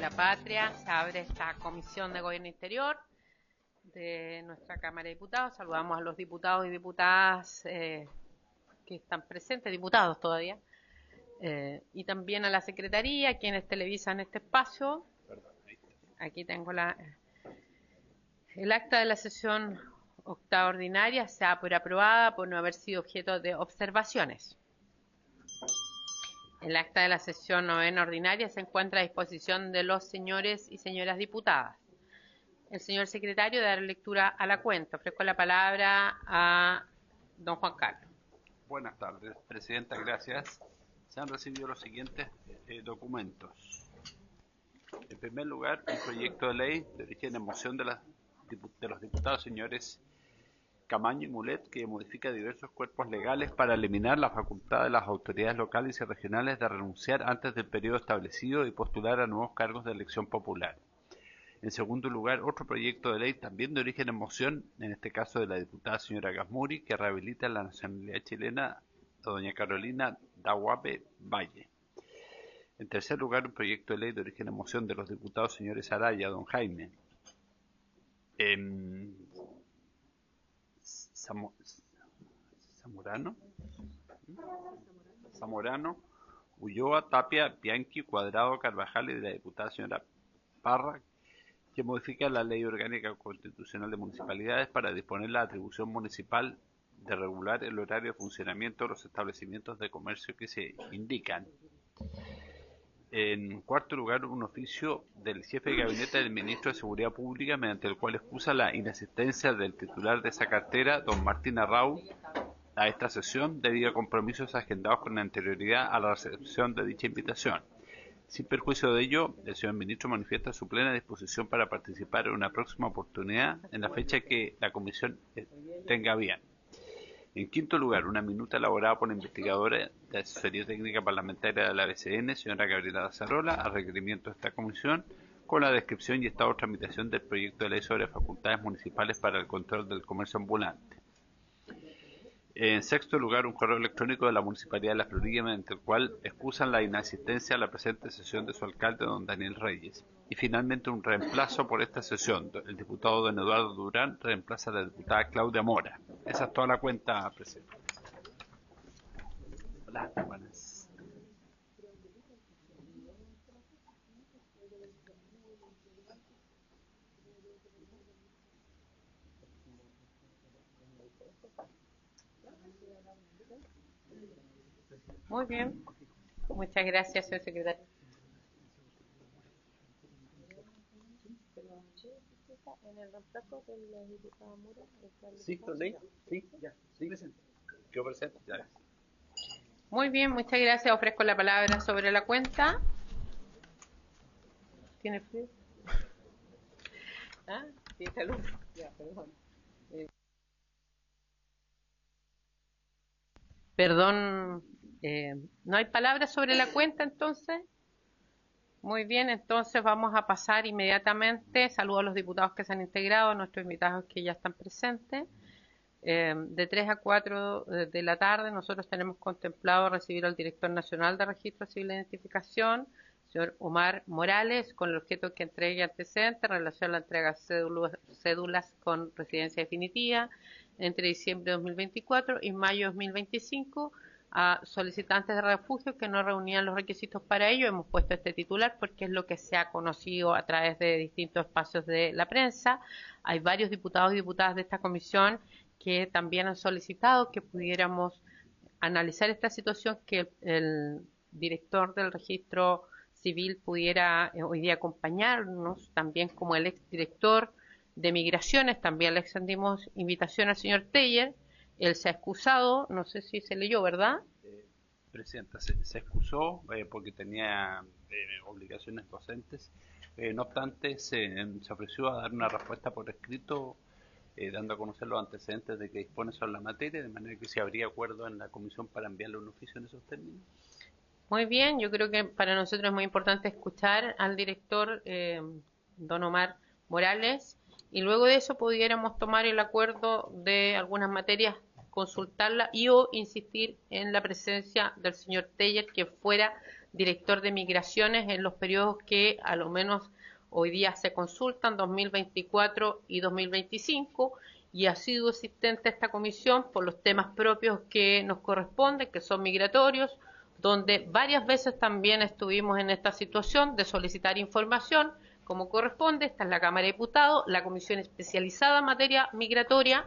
la Patria. Se abre esta Comisión de Gobierno Interior de nuestra Cámara de Diputados. Saludamos a los diputados y diputadas que están presentes, diputados todavía, y también a la Secretaría, quienes televisan este espacio. Aquí tengo el acta de la sesión octava ordinaria. Se da por aprobada por no haber sido objeto de observaciones. El acta de la sesión novena ordinaria se encuentra a disposición de los señores y señoras diputadas. El señor secretario dará lectura a la cuenta. Ofrezco la palabra a don Juan Carlos. Buenas tardes, presidenta, gracias. Se han recibido los siguientes documentos. En primer lugar, un proyecto de ley de origen en moción de los diputados señores Camaño y Mulet, que modifica diversos cuerpos legales para eliminar la facultad de las autoridades locales y regionales de renunciar antes del periodo establecido y postular a nuevos cargos de elección popular. En segundo lugar, otro proyecto de ley también de origen en moción, en este caso de la diputada señora Gasmuri, que rehabilita la nacionalidad chilena a doña Carolina Dahuape Valle. En tercer lugar, un proyecto de ley de origen en moción de los diputados señores Araya, don Jaime Zamorano, Ulloa, Tapia, Bianchi, Cuadrado, Carvajal y de la diputada señora Parra, que modifica la Ley Orgánica Constitucional de Municipalidades para disponer la atribución municipal de regular el horario de funcionamiento de los establecimientos de comercio que se indican. En cuarto lugar, un oficio del jefe de gabinete del ministro de Seguridad Pública, mediante el cual excusa la inasistencia del titular de esa cartera, don Martín Arrau, a esta sesión debido a compromisos agendados con anterioridad a la recepción de dicha invitación. Sin perjuicio de ello, el señor ministro manifiesta su plena disposición para participar en una próxima oportunidad en la fecha que la comisión tenga bien. En quinto lugar, una minuta elaborada por la investigadora de Asesoría Técnica Parlamentaria de la BCN, señora Gabriela Zarola, a requerimiento de esta comisión, con la descripción y estado de tramitación del proyecto de ley sobre facultades municipales para el control del comercio ambulante. En sexto lugar, un correo electrónico de la Municipalidad de La Florida, mediante el cual excusan la inasistencia a la presente sesión de su alcalde, don Daniel Reyes. Y finalmente, un reemplazo por esta sesión. El diputado don Eduardo Durán reemplaza a la diputada Claudia Mora. Esa es toda la cuenta, presidente. Hola, buenas. Muy bien. Muchas gracias, señor secretario. En el reemplazo de la diputada Mora. Sí, ya, sí, presente. Quedo presente, ya. Muy bien, muchas gracias. Ofrezco la palabra sobre la cuenta. ¿Tiene frío? ¿Ah? Sí, salud. Ya, perdón. Perdón, ¿no hay palabras sobre la cuenta entonces? Muy bien, entonces vamos a pasar inmediatamente. Saludo a los diputados que se han integrado, a nuestros invitados que ya están presentes. De 3 a 4 de la tarde nosotros tenemos contemplado recibir al director nacional de Registro Civil de Identificación, señor Omar Morales, con el objeto que entregue antecedentes en relación a la entrega de cédulas con residencia definitiva entre diciembre de 2024 y mayo de 2025 a solicitantes de refugio que no reunían los requisitos para ello. Hemos puesto este titular porque es lo que se ha conocido a través de distintos espacios de la prensa. Hay varios diputados y diputadas de esta comisión que también han solicitado que pudiéramos analizar esta situación, que el director del registro civil pudiera hoy día acompañarnos, también como el exdirector de migraciones. También le extendimos invitación al señor Teller. Él se ha excusado, no sé si se leyó, ¿verdad? Presidenta, se excusó porque tenía obligaciones docentes. No obstante, se ofreció a dar una respuesta por escrito, dando a conocer los antecedentes de que dispone sobre la materia, de manera que si habría acuerdo en la comisión para enviarle un oficio en esos términos. Muy bien, yo creo que para nosotros es muy importante escuchar al director, don Omar Morales, y luego de eso pudiéramos tomar el acuerdo de algunas materias, consultarla y o insistir en la presencia del señor Teller, que fuera director de migraciones en los periodos que a lo menos hoy día se consultan, 2024 y 2025, y ha sido existente esta comisión por los temas propios que nos corresponden, que son migratorios, donde varias veces también estuvimos en esta situación de solicitar información, como corresponde. Esta es la Cámara de Diputados, la comisión especializada en materia migratoria,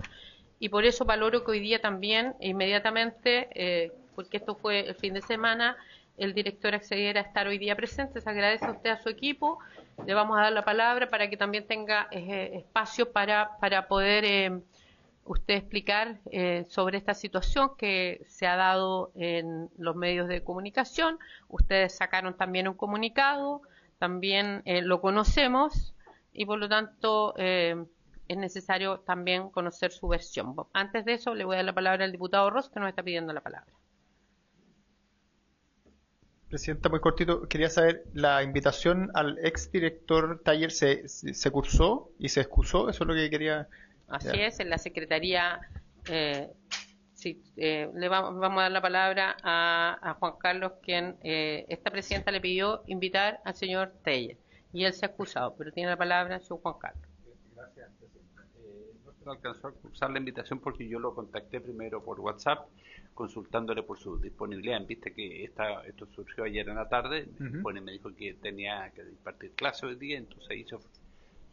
y por eso valoro que hoy día también, inmediatamente, porque esto fue el fin de semana, el director accediera a estar hoy día presente. Se agradece a usted, a su equipo. Le vamos a dar la palabra para que también tenga espacio para poder usted explicar sobre esta situación que se ha dado en los medios de comunicación. Ustedes sacaron también un comunicado, también lo conocemos, y por lo tanto es necesario también conocer su versión. Antes de eso, le voy a dar la palabra al diputado Ross, que nos está pidiendo la palabra. Presidenta, muy cortito, quería saber, ¿la invitación al exdirector Taller se cursó y se excusó? Eso es lo que quería... Así es, en la Secretaría, vamos a dar la palabra a Juan Carlos, quien esta presidenta le pidió invitar al señor Taller, y él se ha excusado, pero tiene la palabra el señor Juan Carlos. Gracias, presidenta. No se alcanzó a cursar la invitación porque yo lo contacté primero por WhatsApp, consultándole por su disponibilidad. Viste que esto surgió ayer en la tarde. Bueno, me dijo que tenía que impartir clase hoy día, entonces ahí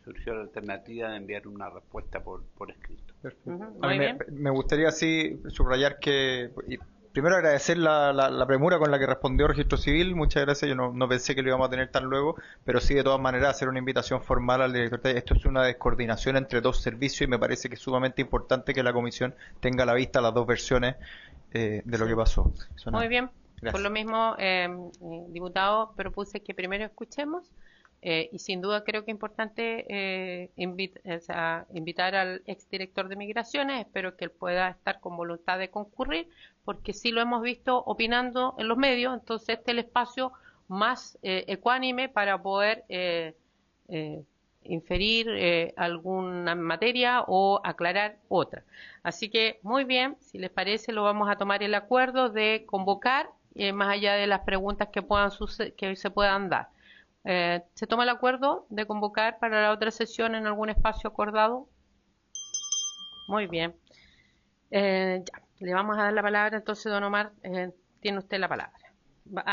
surgió la alternativa de enviar una respuesta por escrito. Perfecto. A mí me gustaría así subrayar que... Primero agradecer la premura con la que respondió Registro Civil, muchas gracias. Yo no pensé que lo íbamos a tener tan luego, pero sí, de todas maneras, hacer una invitación formal al director. Esto es una descoordinación entre dos servicios y me parece que es sumamente importante que la comisión tenga a la vista las dos versiones de lo que pasó. Muy bien. Gracias. Por lo mismo, diputado, propuse que primero escuchemos, y sin duda creo que es importante invitar al exdirector de Migraciones. Espero que él pueda estar con voluntad de concurrir, porque sí lo hemos visto opinando en los medios. Entonces este es el espacio más ecuánime para poder inferir alguna materia o aclarar otra. Así que muy bien, si les parece, lo vamos a tomar el acuerdo de convocar, más allá de las preguntas que se puedan dar. ¿Se toma el acuerdo de convocar para la otra sesión en algún espacio acordado? Muy bien. Ya, le vamos a dar la palabra entonces, don Omar, tiene usted la palabra.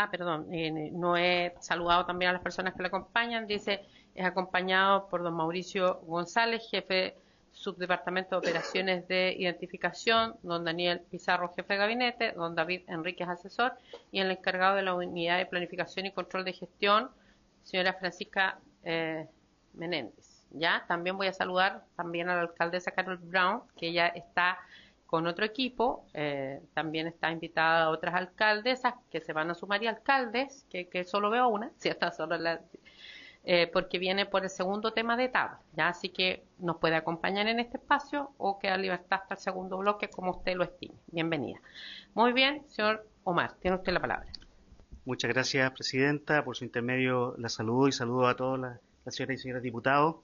Perdón, no he saludado también a las personas que le acompañan. Dice, es acompañado por don Mauricio González, jefe subdepartamento de operaciones de identificación, don Daniel Pizarro, jefe de gabinete, don David Enríquez, asesor, y el encargado de la unidad de planificación y control de gestión, señora Francisca Menéndez. Ya, también voy a saludar también a la alcaldesa Carol Brown, que ya está con otro equipo. También está invitada a otras alcaldesas que se van a sumar, y alcaldes, que solo veo una, si está solo porque viene por el segundo tema de tabla, ya, así que nos puede acompañar en este espacio o queda libertad hasta el segundo bloque, como usted lo estime. Bienvenida. Muy bien, señor Omar, tiene usted la palabra. Muchas gracias, presidenta. Por su intermedio la saludo y saludo a todas las señoras y señores diputados.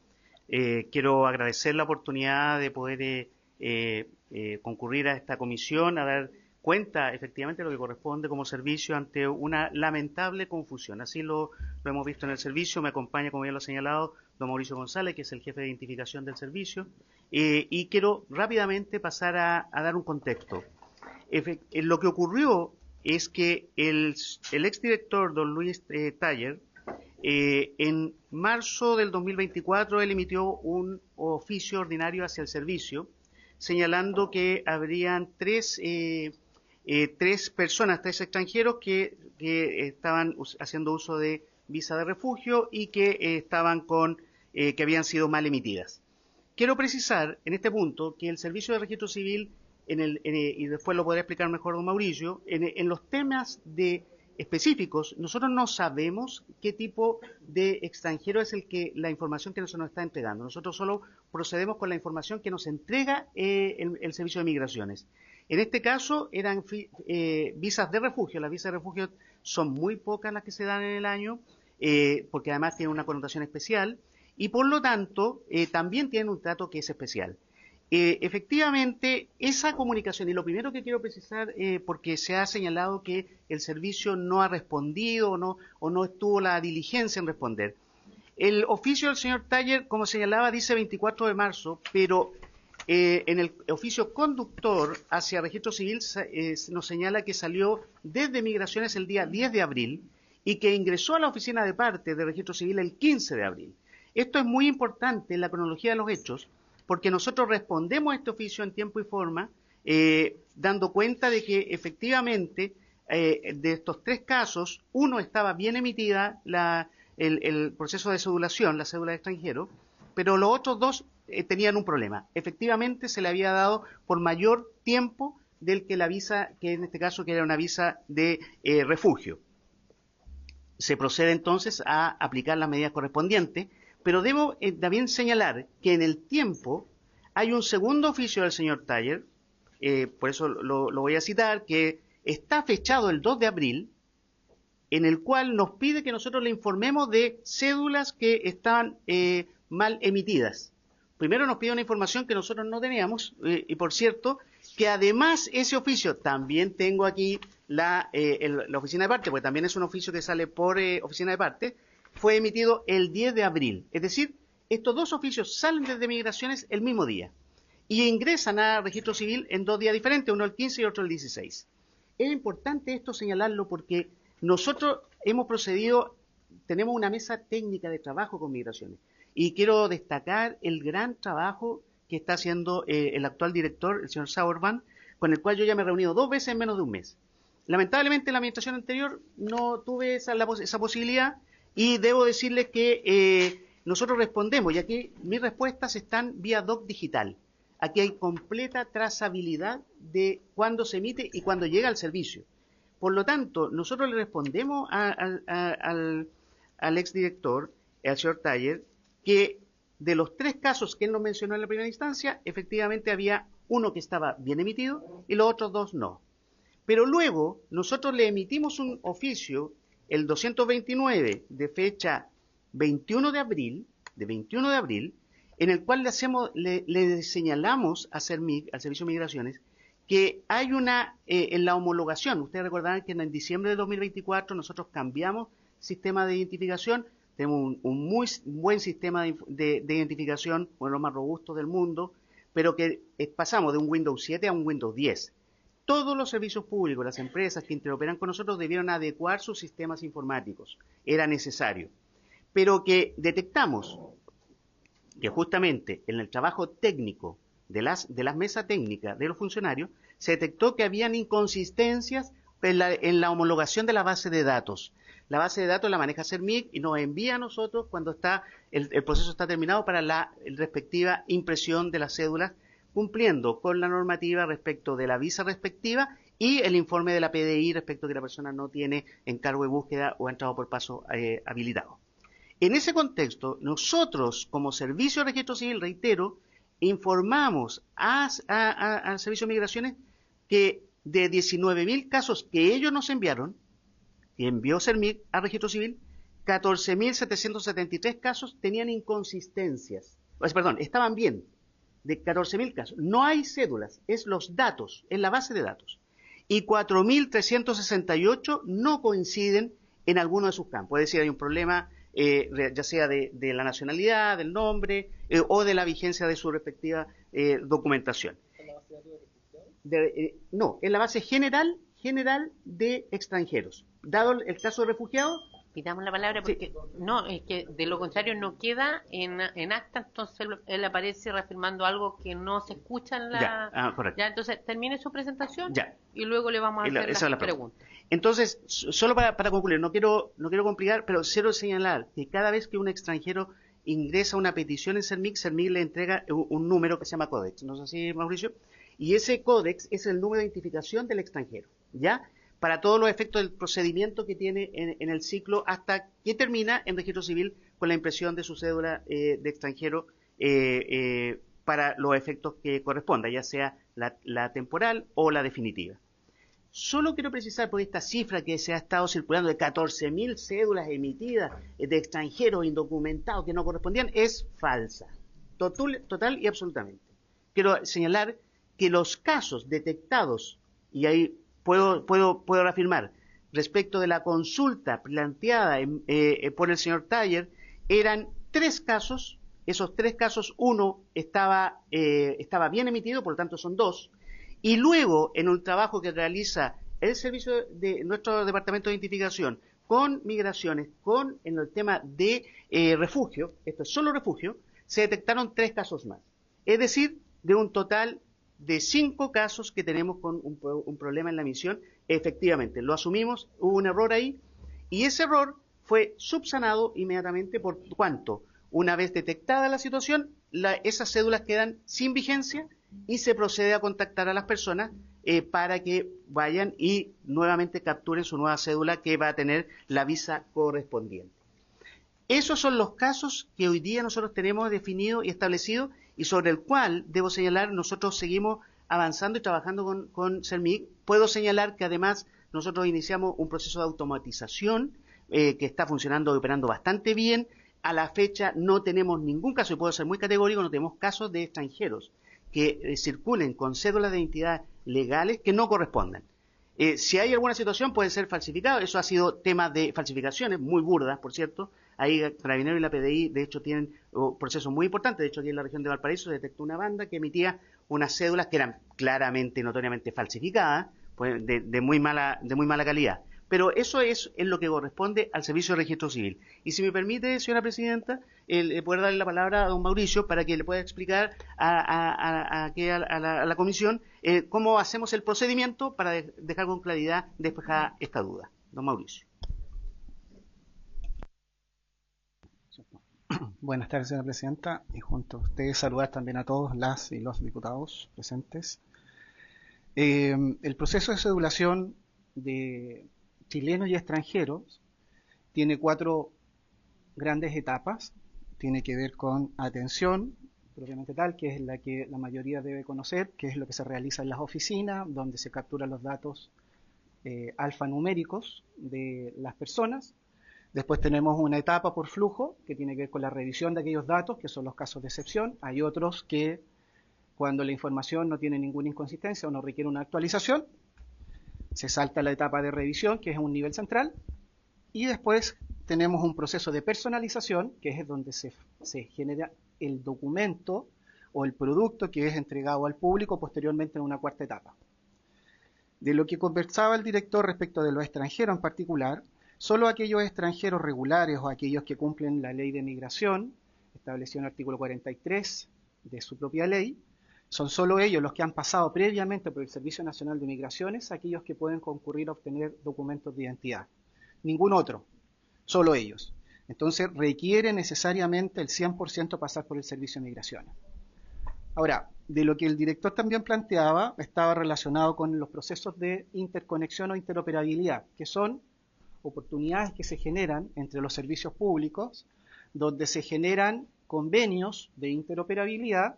Quiero agradecer la oportunidad de poder concurrir a esta comisión, a dar cuenta efectivamente de lo que corresponde como servicio ante una lamentable confusión. Así lo hemos visto en el servicio. Me acompaña, como ya lo ha señalado, don Mauricio González, que es el jefe de identificación del servicio. Y quiero rápidamente pasar a dar un contexto. Lo que ocurrió es que el exdirector, don Luis Taller, en marzo del 2024, él emitió un oficio ordinario hacia el servicio, señalando que habrían tres personas, tres extranjeros que estaban haciendo uso de visa de refugio y que que habían sido mal emitidas. Quiero precisar en este punto que el Servicio de Registro Civil, y después lo podrá explicar mejor don Mauricio, en los temas específicos, nosotros no sabemos qué tipo de extranjero es la información que se nos está entregando. Nosotros solo procedemos con la información que nos entrega el Servicio de Migraciones. En este caso eran visas de refugio. Las visas de refugio son muy pocas las que se dan en el año, porque además tienen una connotación especial y por lo tanto también tienen un trato que es especial. efectivamente, esa comunicación, y lo primero que quiero precisar, porque se ha señalado que el servicio no ha respondido o no estuvo la diligencia en responder. El oficio del señor Taller, como señalaba, dice 24 de marzo, pero en el oficio conductor hacia registro civil nos señala que salió desde Migraciones el día 10 de abril y que ingresó a la oficina de parte de registro civil el 15 de abril. Esto es muy importante en la cronología de los hechos, porque nosotros respondemos a este oficio en tiempo y forma, dando cuenta de que efectivamente de estos 3 casos, uno estaba bien emitida el proceso de cedulación, la cédula de extranjero, pero los otros 2 tenían un problema. Efectivamente se le había dado por mayor tiempo del que la visa, que en este caso que era una visa de refugio. Se procede entonces a aplicar las medidas correspondientes, pero debo también señalar que en el tiempo hay un segundo oficio del señor Taller, por eso lo voy a citar, que está fechado el 2 de abril, en el cual nos pide que nosotros le informemos de cédulas que estaban mal emitidas. Primero nos pide una información que nosotros no teníamos, y por cierto, que además ese oficio, también tengo aquí la oficina de parte, porque también es un oficio que sale por oficina de parte, fue emitido el 10 de abril. Es decir, estos 2 oficios salen desde Migraciones el mismo día y ingresan a registro civil en 2 días diferentes, uno el 15 y otro el 16. Es importante esto señalarlo porque nosotros hemos procedido, tenemos una mesa técnica de trabajo con Migraciones y quiero destacar el gran trabajo que está haciendo el actual director, el señor Sauerman, con el cual yo ya me he reunido 2 veces en menos de un mes. Lamentablemente en la administración anterior no tuve esa posibilidad y debo decirles que nosotros respondemos, y aquí mis respuestas están vía doc digital. Aquí hay completa trazabilidad de cuándo se emite y cuándo llega al servicio. Por lo tanto, nosotros le respondemos al exdirector, al señor Taller, que de los 3 casos que él nos mencionó en la primera instancia, efectivamente había uno que estaba bien emitido y los otros 2 no. Pero luego nosotros le emitimos un oficio, el 229, de fecha 21 de abril, en el cual le señalamos a CERMIG, al Servicio de Migraciones, que hay en la homologación, ustedes recordarán que en diciembre de 2024 nosotros cambiamos sistema de identificación, tenemos un muy buen sistema de identificación, uno de los más robustos del mundo, pero que pasamos de un Windows 7 a un Windows 10. Todos los servicios públicos, las empresas que interoperan con nosotros debieron adecuar sus sistemas informáticos, era necesario, pero que detectamos que justamente en el trabajo técnico de las mesas técnicas de los funcionarios, se detectó que habían inconsistencias en la homologación de la base de datos. La base de datos la maneja CERMIG y nos envía a nosotros cuando el proceso está terminado para la respectiva impresión de las cédulas, cumpliendo con la normativa respecto de la visa respectiva y el informe de la PDI respecto de que la persona no tiene encargo de búsqueda o ha entrado por paso habilitado. En ese contexto, nosotros como Servicio de Registro Civil, reitero, informamos al Servicio de Migraciones que de 19.000 casos que ellos nos enviaron, que envió CERMIG al Registro Civil, 14.773 casos tenían inconsistencias. Perdón, estaban bien, de 14.000 casos. No hay cédulas, es los datos, es la base de datos. Y 4.368 no coinciden en alguno de sus campos. Es decir, hay un problema ya sea de la nacionalidad, del nombre o de la vigencia de su respectiva documentación. ¿En la base de datos de refugiados? No, en la base general de extranjeros. Dado el caso de refugiados. Pidamos la palabra porque no, es que de lo contrario no queda en acta, entonces él aparece reafirmando algo que no se escucha en la... correcto. Ya, entonces termine su presentación ya. Y luego le vamos a hacer las preguntas. Entonces, solo para concluir, no quiero complicar, pero quiero señalar que cada vez que un extranjero ingresa una petición en CERMIG, CERMIG le entrega un número que se llama códex, ¿no es así, Mauricio? Y ese códex es el número de identificación del extranjero, ¿ya? Para todos los efectos del procedimiento que tiene en el ciclo hasta que termina en registro civil con la impresión de su cédula de extranjero para los efectos que corresponda, ya sea la temporal o la definitiva. Solo quiero precisar por esta cifra que se ha estado circulando de 14.000 cédulas emitidas de extranjeros indocumentados que no correspondían, es falsa, total y absolutamente. quiero señalar que los casos detectados, y ahí puedo reafirmar, respecto de la consulta planteada por el señor Taller, eran 3 casos. Esos 3 casos, uno estaba bien emitido, por lo tanto son 2, y luego en un trabajo que realiza el servicio de nuestro departamento de identificación con migraciones, en el tema de refugio, esto es solo refugio, se detectaron 3 casos más. Es decir, de un total de 5 casos que tenemos con un problema en la misión. Efectivamente, lo asumimos, hubo un error ahí, y ese error fue subsanado inmediatamente. ¿Por cuánto? Una vez detectada la situación, esas cédulas quedan sin vigencia y se procede a contactar a las personas para que vayan y nuevamente capturen su nueva cédula, que va a tener la visa correspondiente. Esos son los casos que hoy día nosotros tenemos definido y establecido, y sobre el cual, debo señalar, nosotros seguimos avanzando y trabajando con CERMIC. Puedo señalar que además nosotros iniciamos un proceso de automatización que está funcionando y operando bastante bien. A la fecha no tenemos ningún caso, y puedo ser muy categórico, no tenemos casos de extranjeros que circulen con cédulas de identidad legales que no correspondan. Si hay alguna situación puede ser falsificado. Eso ha sido tema de falsificaciones muy burdas, por cierto. Ahí Carabineros y la PDI de hecho tienen procesos muy importantes. De hecho, aquí en la región de Valparaíso se detectó una banda que emitía unas cédulas que eran claramente, notoriamente falsificadas, pues de muy mala calidad. Pero eso es en lo que corresponde al Servicio de Registro Civil. Y si me permite, señora presidenta, poder darle la palabra a don Mauricio para que le pueda explicar a la comisión cómo hacemos el procedimiento para dejar con claridad despejada esta duda. Don Mauricio. Buenas tardes, señora presidenta, y junto a ustedes saludar también a todos las y los diputados presentes. El proceso de cedulación de chilenos y extranjeros tiene 4 grandes etapas. Tiene que ver con atención, propiamente tal, que es la que la mayoría debe conocer, que es lo que se realiza en las oficinas, donde se capturan los datos alfanuméricos de las personas. Después tenemos una etapa por flujo, que tiene que ver con la revisión de aquellos datos, que son los casos de excepción. Hay otros que, cuando la información no tiene ninguna inconsistencia o no requiere una actualización, se salta la etapa de revisión, que es un nivel central, y después tenemos un proceso de personalización, que es donde se genera el documento o el producto que es entregado al público posteriormente en una 4ª etapa. De lo que conversaba el director respecto de los extranjeros en particular, solo aquellos extranjeros regulares o aquellos que cumplen la ley de migración, estableció en el artículo 43 de su propia ley, son solo ellos los que han pasado previamente por el Servicio Nacional de Migraciones, aquellos que pueden concurrir a obtener documentos de identidad. Ningún otro, solo ellos. Entonces requiere necesariamente el 100% pasar por el Servicio de Migraciones. Ahora, de lo que el director también planteaba, estaba relacionado con los procesos de interconexión o interoperabilidad, que son oportunidades que se generan entre los servicios públicos, donde se generan convenios de interoperabilidad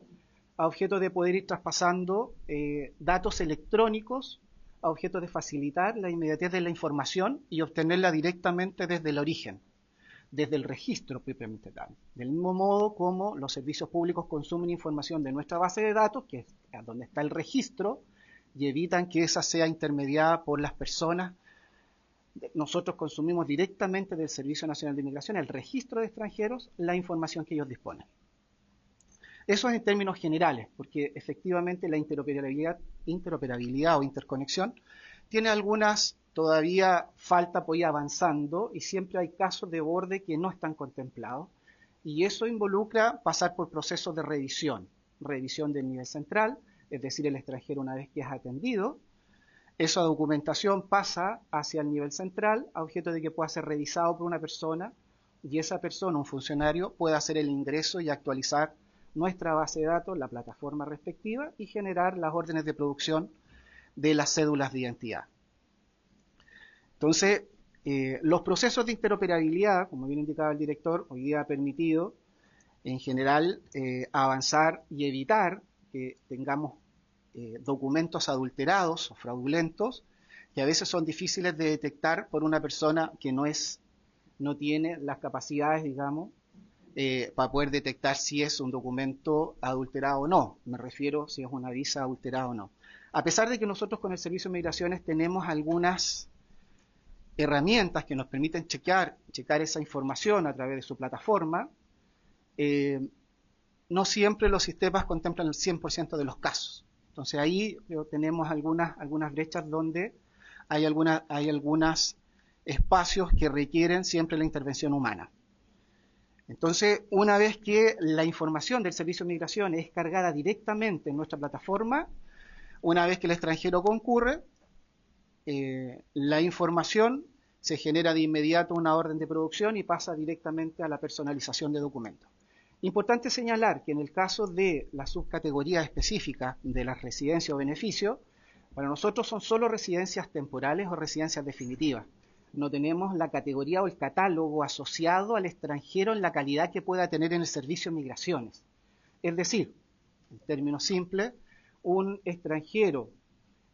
a objeto de poder ir traspasando datos electrónicos a objeto de facilitar la inmediatez de la información y obtenerla directamente desde el origen, desde el registro propiamente tal. Del mismo modo como los servicios públicos consumen información de nuestra base de datos, que es donde está el registro, y evitan que esa sea intermediada por las personas. Nosotros consumimos directamente del Servicio Nacional de Migración, el registro de extranjeros, la información que ellos disponen. Eso es en términos generales, porque efectivamente la interoperabilidad o interconexión tiene algunas todavía falta por ir avanzando y siempre hay casos de borde que no están contemplados y eso involucra pasar por procesos de revisión del nivel central, es decir, el extranjero una vez que es atendido, esa documentación pasa hacia el nivel central a objeto de que pueda ser revisado por una persona y esa persona, un funcionario, pueda hacer el ingreso y actualizar nuestra base de datos, la plataforma respectiva y generar las órdenes de producción de las cédulas de identidad. Entonces, los procesos de interoperabilidad, como bien indicaba el director, hoy día ha permitido, en general, avanzar y evitar que tengamos documentos adulterados o fraudulentos, que a veces son difíciles de detectar por una persona que no tiene las capacidades, digamos, para poder detectar si es un documento adulterado o no. Me refiero si es una visa adulterada o no. A pesar de que nosotros con el Servicio de Migraciones tenemos algunas herramientas que nos permiten checar esa información a través de su plataforma, no siempre los sistemas contemplan el 100% de los casos. Entonces ahí tenemos algunas brechas donde hay algunos espacios que requieren siempre la intervención humana. Entonces, una vez que la información del Servicio de Migración es cargada directamente en nuestra plataforma, una vez que el extranjero concurre, la información se genera de inmediato una orden de producción y pasa directamente a la personalización de documentos. Importante señalar que en el caso de la subcategoría específica de las residencias o beneficios, para nosotros son solo residencias temporales o residencias definitivas. No tenemos la categoría o el catálogo asociado al extranjero en la calidad que pueda tener en el Servicio de Migraciones. Es decir, en términos simples, un extranjero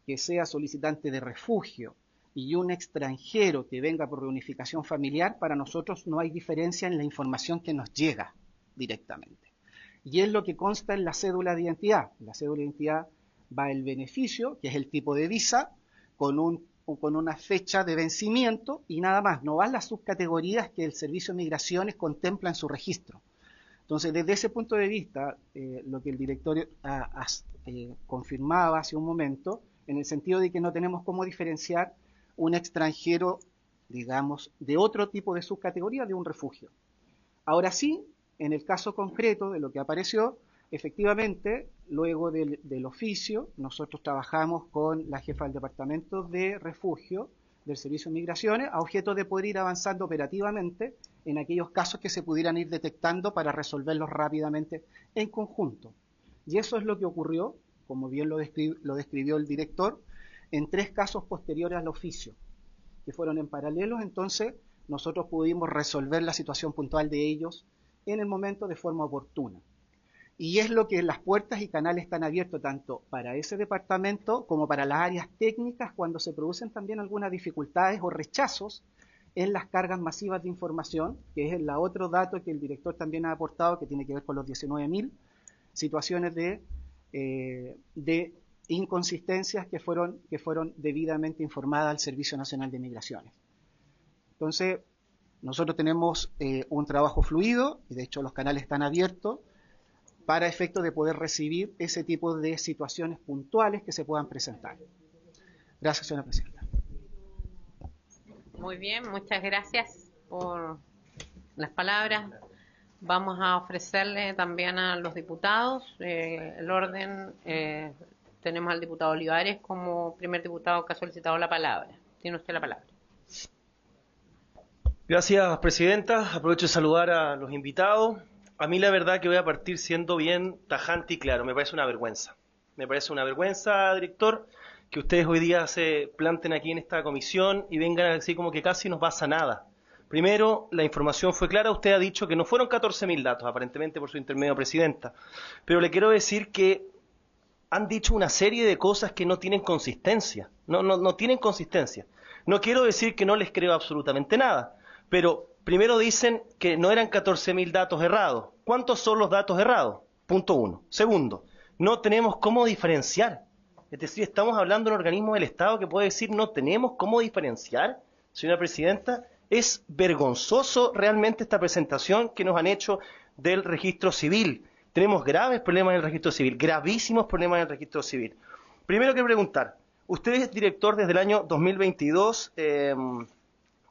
que sea solicitante de refugio y un extranjero que venga por reunificación familiar, para nosotros no hay diferencia en la información que nos llega directamente. Y es lo que consta en la cédula de identidad. En la cédula de identidad va el beneficio, que es el tipo de visa, con una fecha de vencimiento y nada más. No van las subcategorías que el Servicio de Migraciones contempla en su registro. Entonces, desde ese punto de vista, lo que el directorio confirmaba hace un momento, en el sentido de que no tenemos cómo diferenciar un extranjero, digamos, de otro tipo de subcategoría de un refugio. Ahora sí, en el caso concreto de lo que apareció, efectivamente, luego del oficio, nosotros trabajamos con la jefa del Departamento de Refugio del Servicio de Migraciones a objeto de poder ir avanzando operativamente en aquellos casos que se pudieran ir detectando para resolverlos rápidamente en conjunto. Y eso es lo que ocurrió, como bien lo describió el director, en 3 casos posteriores al oficio, que fueron en paralelo. Entonces nosotros pudimos resolver la situación puntual de ellos en el momento de forma oportuna. Y es lo que las puertas y canales están abiertos tanto para ese departamento como para las áreas técnicas cuando se producen también algunas dificultades o rechazos en las cargas masivas de información, que es el otro dato que el director también ha aportado, que tiene que ver con los 19.000 situaciones de inconsistencias que fueron debidamente informadas al Servicio Nacional de Migraciones. Entonces, nosotros tenemos un trabajo fluido, y de hecho los canales están abiertos, para efecto de poder recibir ese tipo de situaciones puntuales que se puedan presentar. Gracias, señora presidenta. Muy bien, muchas gracias por las palabras. Vamos a ofrecerle también a los diputados el orden. Tenemos al diputado Olivares como primer diputado que ha solicitado la palabra. Tiene usted la palabra. Gracias, presidenta. Aprovecho de saludar a los invitados. A mí la verdad que voy a partir siendo bien tajante y claro. Me parece una vergüenza. Me parece una vergüenza, director, que ustedes hoy día se planten aquí en esta comisión y vengan a decir como que casi no pasa nada. Primero, la información fue clara. Usted ha dicho que no fueron 14.000 datos, aparentemente por su intermedio, presidenta. Pero le quiero decir que han dicho una serie de cosas que no tienen consistencia. No tienen consistencia. No quiero decir que no les creo absolutamente nada, pero primero dicen que no eran 14.000 datos errados. ¿Cuántos son los datos errados? Punto 1. Segundo, no tenemos cómo diferenciar. Es decir, estamos hablando de un organismo del Estado que puede decir no tenemos cómo diferenciar. Señora presidenta, es vergonzoso realmente esta presentación que nos han hecho del registro civil. Tenemos graves problemas en el registro civil, gravísimos problemas en el registro civil. Primero quiero preguntar, usted es director desde el año 2022,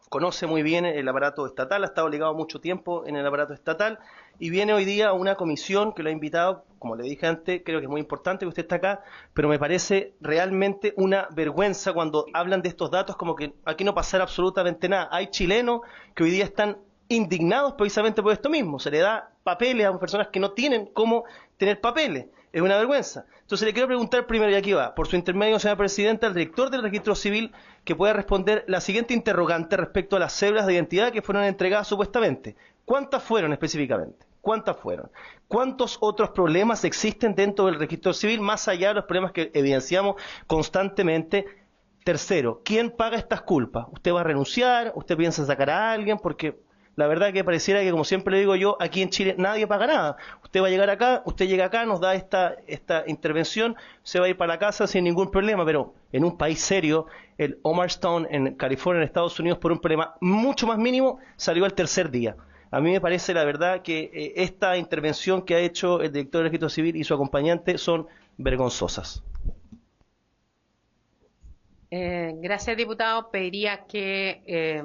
conoce muy bien el aparato estatal, ha estado ligado mucho tiempo en el aparato estatal y viene hoy día a una comisión que lo ha invitado, como le dije antes, creo que es muy importante que usted esté acá, pero me parece realmente una vergüenza cuando hablan de estos datos como que aquí no pasara absolutamente nada. Hay chilenos que hoy día están indignados precisamente por esto mismo, se le da papeles a personas que no tienen cómo tener papeles. Es una vergüenza. Entonces le quiero preguntar primero, y aquí va, por su intermedio, señora presidenta, al director del registro civil, que pueda responder la siguiente interrogante respecto a las cédulas de identidad que fueron entregadas supuestamente. ¿Cuántas fueron específicamente? ¿Cuántas fueron? ¿Cuántos otros problemas existen dentro del registro civil, más allá de los problemas que evidenciamos constantemente? Tercero, ¿quién paga estas culpas? ¿Usted va a renunciar? ¿Usted piensa sacar a alguien? Porque la verdad que pareciera que, como siempre le digo yo, aquí en Chile nadie paga nada. Usted va a llegar acá, usted llega acá, nos da esta intervención, se va a ir para la casa sin ningún problema, pero en un país serio, el Omar Stone en California, en Estados Unidos, por un problema mucho más mínimo, salió al tercer día. A mí me parece, la verdad, que esta intervención que ha hecho el director del Registro Civil y su acompañante son vergonzosas. Gracias, diputado. Pediría que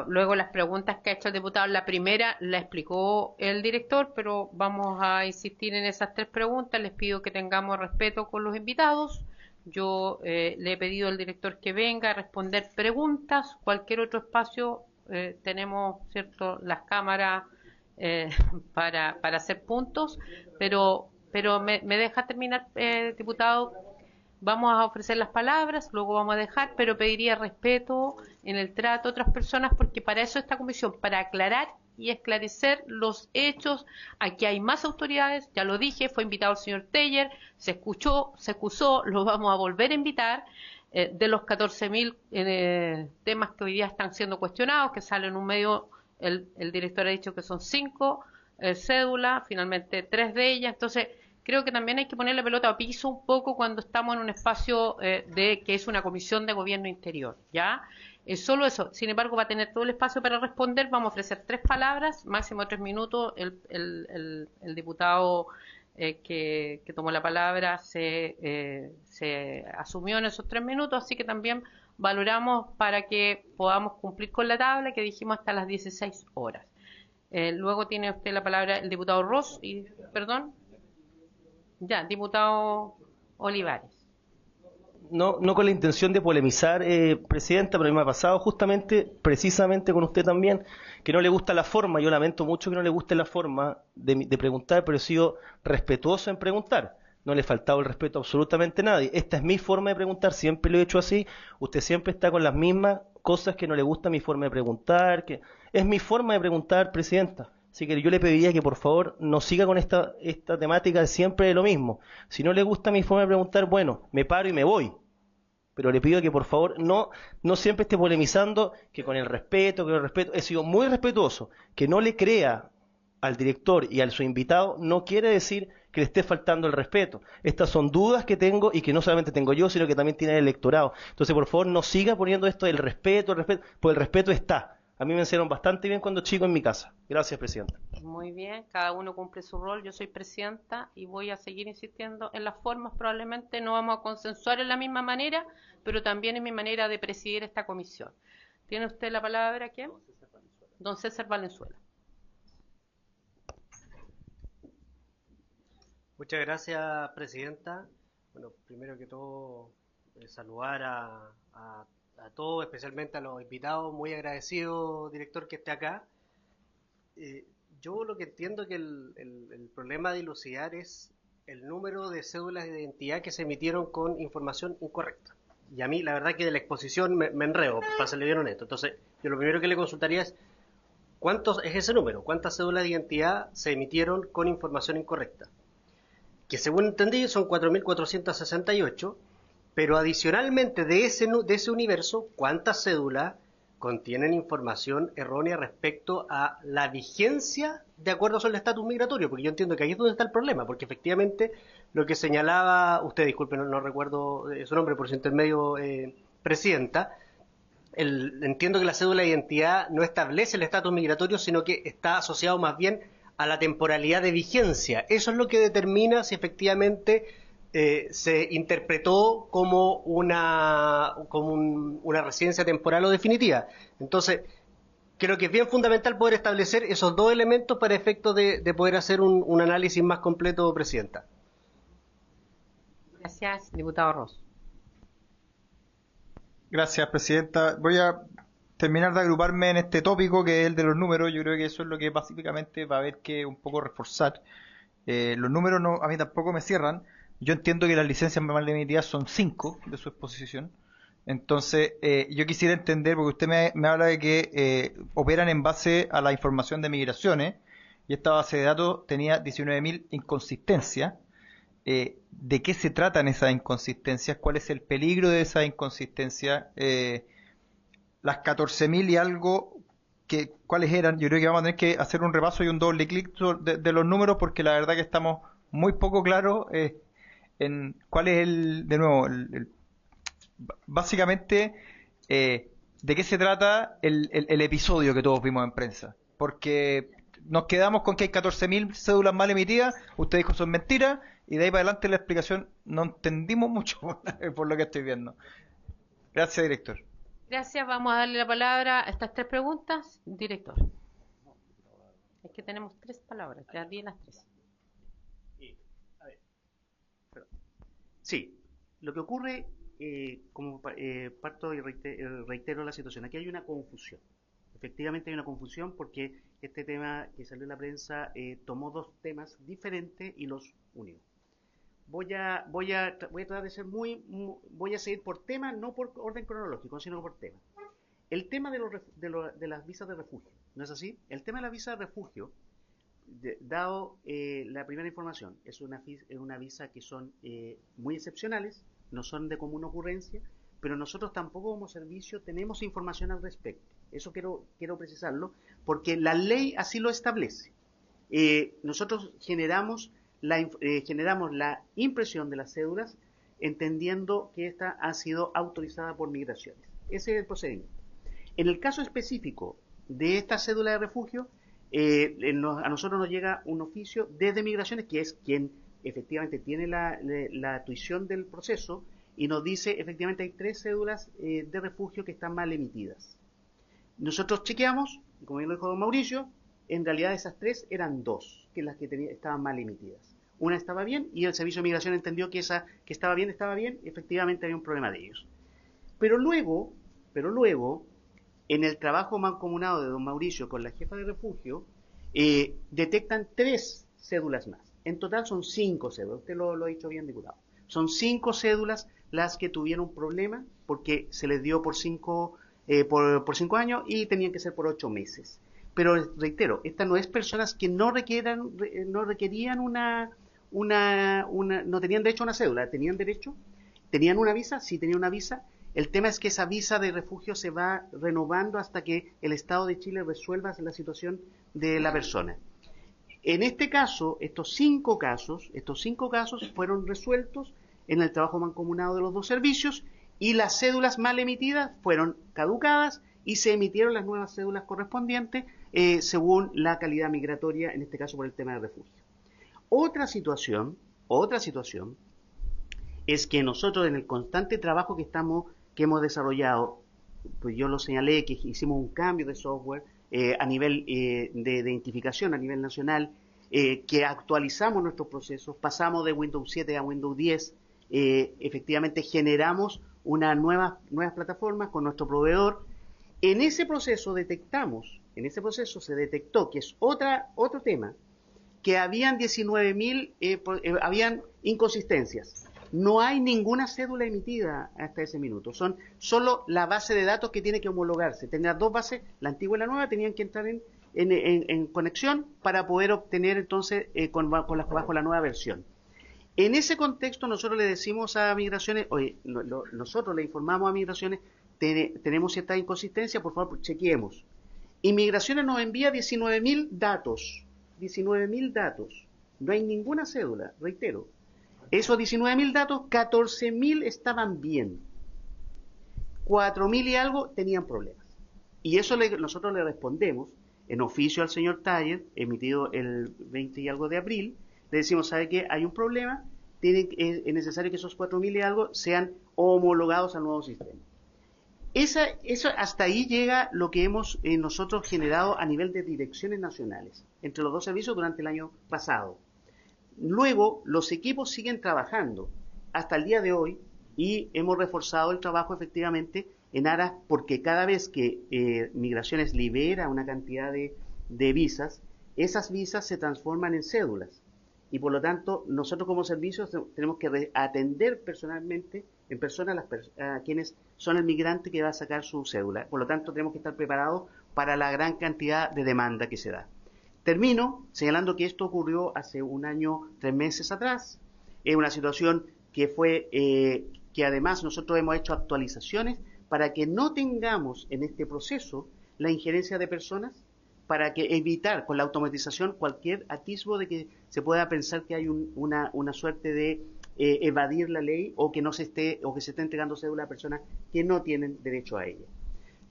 luego las preguntas que ha hecho el diputado, la primera la explicó el director, pero vamos a insistir en esas 3 preguntas. Les pido que tengamos respeto con los invitados. Yo le he pedido al director que venga a responder preguntas. Cualquier otro espacio tenemos, cierto, las cámaras para hacer puntos, pero me deja terminar, diputado. Vamos a ofrecer las palabras, luego vamos a dejar, pero pediría respeto en el trato a otras personas, porque para eso esta comisión, para aclarar y esclarecer los hechos. Aquí hay más autoridades, ya lo dije, fue invitado el señor Teller, se escuchó, se excusó, lo vamos a volver a invitar. De los 14.000 temas que hoy día están siendo cuestionados, que salen en un medio, el director ha dicho que son 5 cédulas, finalmente 3 de ellas. Entonces, creo que también hay que poner la pelota a piso un poco cuando estamos en un espacio que es una comisión de gobierno interior, ¿ya? Es solo eso. Sin embargo, va a tener todo el espacio para responder. Vamos a ofrecer 3 palabras, máximo 3 minutos. El diputado que tomó la palabra se asumió en esos 3 minutos, así que también valoramos para que podamos cumplir con la tabla que dijimos hasta las 16 horas. Luego tiene usted la palabra el diputado Ross y, perdón. Ya, diputado Olivares. No con la intención de polemizar, Presidenta, pero me ha pasado precisamente con usted también, que no le gusta la forma. Yo lamento mucho que no le guste la forma de preguntar, pero he sido respetuoso en preguntar. No le he faltado el respeto a absolutamente nadie. Esta es mi forma de preguntar, siempre lo he hecho así. Usted siempre está con las mismas cosas que no le gusta mi forma de preguntar. Que es mi forma de preguntar, Presidenta. Así que yo le pediría que por favor no siga con esta temática de siempre de lo mismo. Si no le gusta mi forma de preguntar, bueno, me paro y me voy. Pero le pido que por favor no siempre esté polemizando, que con el respeto, he sido muy respetuoso. Que no le crea al director y a su invitado no quiere decir que le esté faltando el respeto. Estas son dudas que tengo y que no solamente tengo yo, sino que también tiene el electorado. Entonces, por favor, no siga poniendo esto del respeto, porque el respeto está. A mí me enseñaron bastante bien cuando chico en mi casa. Gracias, Presidenta. Muy bien, cada uno cumple su rol. Yo soy Presidenta y voy a seguir insistiendo en las formas. Probablemente no vamos a consensuar en la misma manera, pero también es mi manera de presidir esta comisión. ¿Tiene usted la palabra? ¿Quién? Don César Valenzuela. Muchas gracias, Presidenta. Bueno, primero que todo, saludar a todos, especialmente a los invitados. Muy agradecido, director, que esté acá. Yo lo que entiendo que el problema de dilucidar es el número de cédulas de identidad que se emitieron con información incorrecta. Y a mí, la verdad que de la exposición me enredo, para serle bien honesto. Entonces, yo lo primero que le consultaría es, ¿cuántos es ese número? ¿Cuántas cédulas de identidad se emitieron con información incorrecta? Que según entendí son 4.468, pero adicionalmente de ese universo, ¿cuántas cédulas contienen información errónea respecto a la vigencia de acuerdo al estatus migratorio? Porque yo entiendo que ahí es donde está el problema, porque efectivamente lo que señalaba usted, disculpe, no recuerdo su nombre por su intermedio, Presidenta, entiendo que la cédula de identidad no establece el estatus migratorio, sino que está asociado más bien a la temporalidad de vigencia. Eso es lo que determina si efectivamente se interpretó como una residencia temporal o definitiva. Entonces, creo que es bien fundamental poder establecer esos 2 elementos para efectos de poder hacer un análisis más completo, Presidenta. Gracias, diputado Ross. Gracias, Presidenta. Voy a terminar de agruparme en este tópico que es el de los números. Yo creo que eso es lo que básicamente va a haber que un poco reforzar. Los números a mí tampoco me cierran. Yo entiendo que las licencias mal emitidas son 5 de su exposición. Entonces, yo quisiera entender, porque usted me habla de que operan en base a la información de migraciones, y esta base de datos tenía 19.000 inconsistencias. ¿De qué se tratan esas inconsistencias? ¿Cuál es el peligro de esas inconsistencias? Las 14.000 y algo, cuáles eran. Yo creo que vamos a tener que hacer un repaso y un doble clic de los números, porque la verdad que estamos muy poco claros en cuál es de nuevo, básicamente, de qué se trata el episodio que todos vimos en prensa. Porque nos quedamos con que hay 14.000 cédulas mal emitidas, usted dijo son mentiras, y de ahí para adelante la explicación no entendimos mucho por lo que estoy viendo. Gracias, director. Gracias, vamos a darle la palabra a estas 3 preguntas. Director. Es que tenemos 3 palabras, ya di las 3. Sí, lo que ocurre, parto y reitero la situación, aquí hay una confusión. Efectivamente hay una confusión porque este tema que salió en la prensa tomó 2 temas diferentes y los unió. Voy a tratar de ser voy a seguir por tema, no por orden cronológico, sino por tema. El tema de las visas de refugio, ¿no es así? El tema de las visas de refugio, dado la primera información, es una visa que son muy excepcionales, no son de común ocurrencia, pero nosotros tampoco como servicio tenemos información al respecto. Eso quiero precisarlo, porque la ley así lo establece. Nosotros generamos la impresión de las cédulas entendiendo que esta ha sido autorizada por Migraciones. Ese es el procedimiento. En el caso específico de esta cédula de refugio, a nosotros nos llega un oficio desde Migraciones, que es quien efectivamente tiene la tuición del proceso, y nos dice efectivamente hay 3 cédulas de refugio que están mal emitidas. Nosotros chequeamos, y como bien lo dijo don Mauricio, en realidad esas 3 eran 2, que las que estaban mal emitidas. Una estaba bien y el Servicio de Migración entendió que esa que estaba bien, efectivamente había un problema de ellos. Pero luego, en el trabajo mancomunado de don Mauricio con la jefa de refugio, detectan 3 cédulas más. En total son 5 cédulas, usted lo ha dicho bien, diputado. Son 5 cédulas las que tuvieron problema porque se les dio por 5 años y tenían que ser por 8 meses. Pero reitero, esta no es personas que no requerían no tenían derecho a una cédula, tenían una visa, sí tenían una visa. El tema es que esa visa de refugio se va renovando hasta que el Estado de Chile resuelva la situación de la persona. En este caso, estos 5 casos fueron resueltos en el trabajo mancomunado de los 2 servicios y las cédulas mal emitidas fueron caducadas y se emitieron las nuevas cédulas correspondientes según la calidad migratoria, en este caso por el tema de refugio. Otra situación es que nosotros en el constante trabajo que hemos desarrollado, pues yo lo señalé que hicimos un cambio de software a nivel de identificación a nivel nacional, que actualizamos nuestros procesos, pasamos de Windows 7 a Windows 10, efectivamente generamos unas nuevas plataformas con nuestro proveedor. En ese proceso se detectó que es otro tema, que habían 19.000, habían inconsistencias. No hay ninguna cédula emitida hasta ese minuto. Son solo la base de datos que tiene que homologarse. Tenía 2 bases, la antigua y la nueva, tenían que entrar en conexión para poder obtener entonces bajo la nueva versión. En ese contexto nosotros le decimos a Migraciones, oye, nosotros le informamos a Migraciones, tenemos cierta inconsistencia, por favor chequeemos. Y Migraciones nos envía 19.000 datos. 19.000 datos. No hay ninguna cédula, reitero. Esos 19.000 datos, 14.000 estaban bien. 4.000 y algo tenían problemas. Y eso nosotros le respondemos en oficio al señor Taller, emitido el 20 y algo de abril. Le decimos, ¿sabe qué? Hay un problema, es necesario que esos 4.000 y algo sean homologados al nuevo sistema. Eso hasta ahí llega lo que hemos nosotros generado a nivel de direcciones nacionales entre los 2 servicios durante el año pasado. Luego, los equipos siguen trabajando hasta el día de hoy y hemos reforzado el trabajo efectivamente en aras, porque cada vez que Migraciones libera una cantidad de visas, esas visas se transforman en cédulas. Y por lo tanto, nosotros como servicios tenemos que atender personalmente, en persona, a quienes son el migrante que va a sacar su cédula. Por lo tanto, tenemos que estar preparados para la gran cantidad de demanda que se da. Termino señalando que esto ocurrió hace 1 año, 3 meses atrás. Es una situación que que además nosotros hemos hecho actualizaciones para que no tengamos en este proceso la injerencia de personas para que evitar con la automatización cualquier atisbo de que se pueda pensar que hay una suerte de evadir la ley o que no se esté o que se esté entregando cédula a personas que no tienen derecho a ella.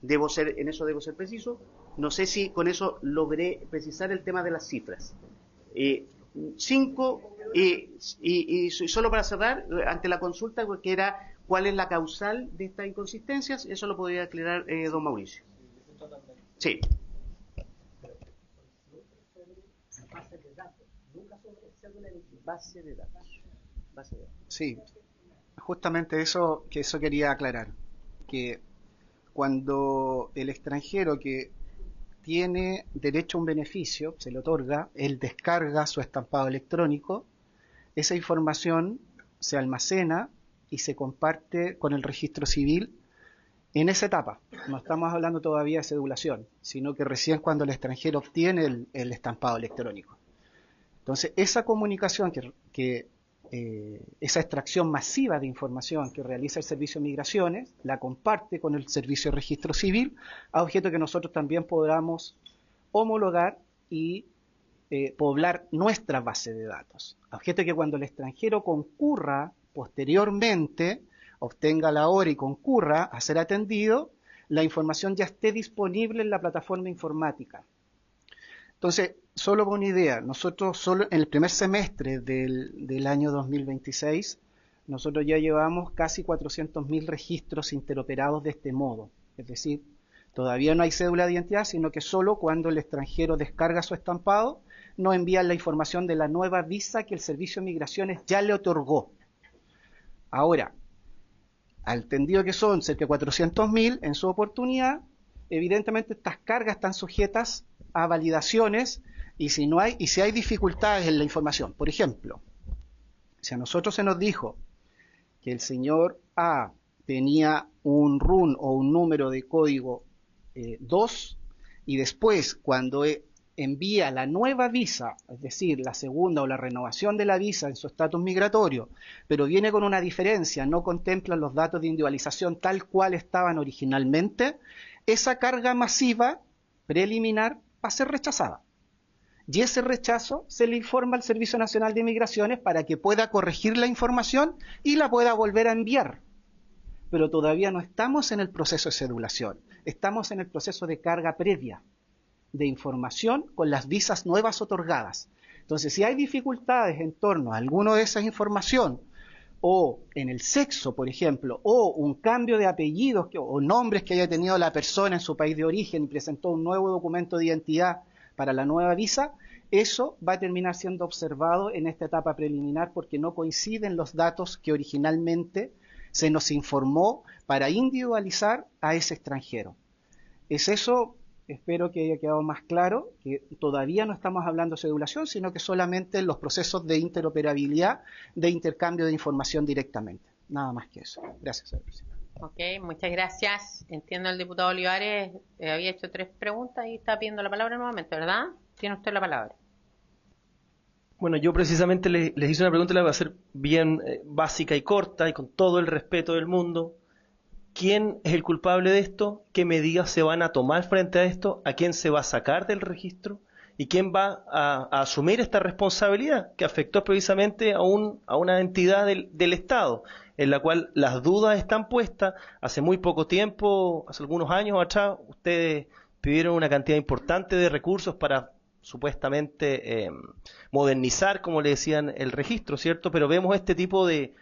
En eso debo ser preciso. No sé si con eso logré precisar el tema de las cifras. Y solo para cerrar, ante la consulta que era cuál es la causal de estas inconsistencias, eso lo podría aclarar don Mauricio. Sí. Base de datos. Sí, justamente eso quería aclarar, que cuando el extranjero que tiene derecho a un beneficio, se le otorga, él descarga su estampado electrónico, esa información se almacena y se comparte con el registro civil en esa etapa. No estamos hablando todavía de cedulación, sino que recién cuando el extranjero obtiene el estampado electrónico. Entonces, esa comunicación, esa extracción masiva de información que realiza el Servicio de Migraciones, la comparte con el Servicio de Registro Civil, a objeto que nosotros también podamos homologar y poblar nuestra base de datos. A objeto que cuando el extranjero concurra posteriormente, obtenga la hora y concurra a ser atendido, la información ya esté disponible en la plataforma informática. Entonces, solo por una idea, nosotros solo en el primer semestre del año 2026, nosotros ya llevamos casi 400.000 registros interoperados de este modo. Es decir, todavía no hay cédula de identidad, sino que solo cuando el extranjero descarga su estampado, nos envían la información de la nueva visa que el Servicio de Migraciones ya le otorgó. Ahora, al entendido que son cerca de 400.000 en su oportunidad, evidentemente estas cargas están sujetas a validaciones y si hay dificultades en la información. Por ejemplo, si a nosotros se nos dijo que el señor A tenía un RUN o un número de código 2 y después cuando envía la nueva visa, es decir, la segunda o la renovación de la visa en su estatus migratorio, pero viene con una diferencia, no contemplan los datos de individualización tal cual estaban originalmente, esa carga masiva preliminar va a ser rechazada. Y ese rechazo se le informa al Servicio Nacional de Migraciones para que pueda corregir la información y la pueda volver a enviar. Pero todavía no estamos en el proceso de cedulación, estamos en el proceso de carga previa de información con las visas nuevas otorgadas. Entonces, si hay dificultades en torno a alguna de esas información, o en el sexo, por ejemplo, o un cambio de apellidos o nombres que haya tenido la persona en su país de origen y presentó un nuevo documento de identidad para la nueva visa, eso va a terminar siendo observado en esta etapa preliminar porque no coinciden los datos que originalmente se nos informó para individualizar a ese extranjero. Es eso, espero que haya quedado más claro, que todavía no estamos hablando de cedulación, sino que solamente los procesos de interoperabilidad, de intercambio de información directamente. Nada más que eso. Gracias, señor presidente. Ok, muchas gracias. Entiendo el diputado Olivares había hecho 3 preguntas y está pidiendo la palabra nuevamente, ¿verdad? Tiene usted la palabra. Bueno, yo precisamente les hice una pregunta, la voy a hacer bien básica y corta y con todo el respeto del mundo. ¿Quién es el culpable de esto? ¿Qué medidas se van a tomar frente a esto? ¿A quién se va a sacar del registro? ¿Y quién va a asumir esta responsabilidad que afectó precisamente a una entidad del Estado, en la cual las dudas están puestas? Hace muy poco tiempo, hace algunos años atrás, ustedes pidieron una cantidad importante de recursos para supuestamente modernizar, como le decían, el registro, ¿cierto? Pero vemos este tipo de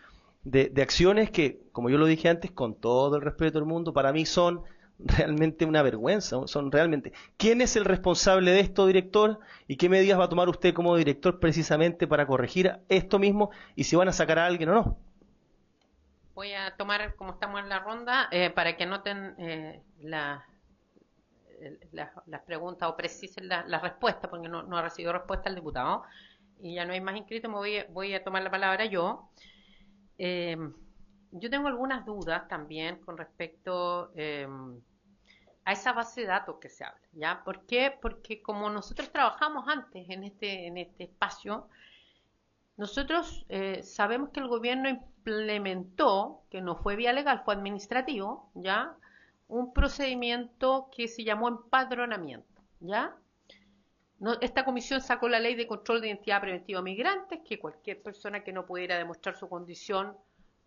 acciones que, como yo lo dije antes, con todo el respeto del mundo, para mí son realmente una vergüenza, son realmente. ¿Quién es el responsable de esto, director? ¿Y qué medidas va a tomar usted como director precisamente para corregir esto mismo? ¿Y si van a sacar a alguien o no? Voy a tomar, como estamos en la ronda, para que anoten las preguntas o precisen las respuestas, porque no ha recibido respuesta el diputado. Y ya no hay más inscritos, voy a tomar la palabra yo. Yo tengo algunas dudas también con respecto a esa base de datos que se habla, ¿ya? ¿Por qué? Porque como nosotros trabajamos antes en este espacio, nosotros sabemos que el gobierno implementó, que no fue vía legal, fue administrativo, ¿ya? un procedimiento que se llamó empadronamiento, ¿ya? Esta comisión sacó la ley de control de identidad preventiva a migrantes, que cualquier persona que no pudiera demostrar su condición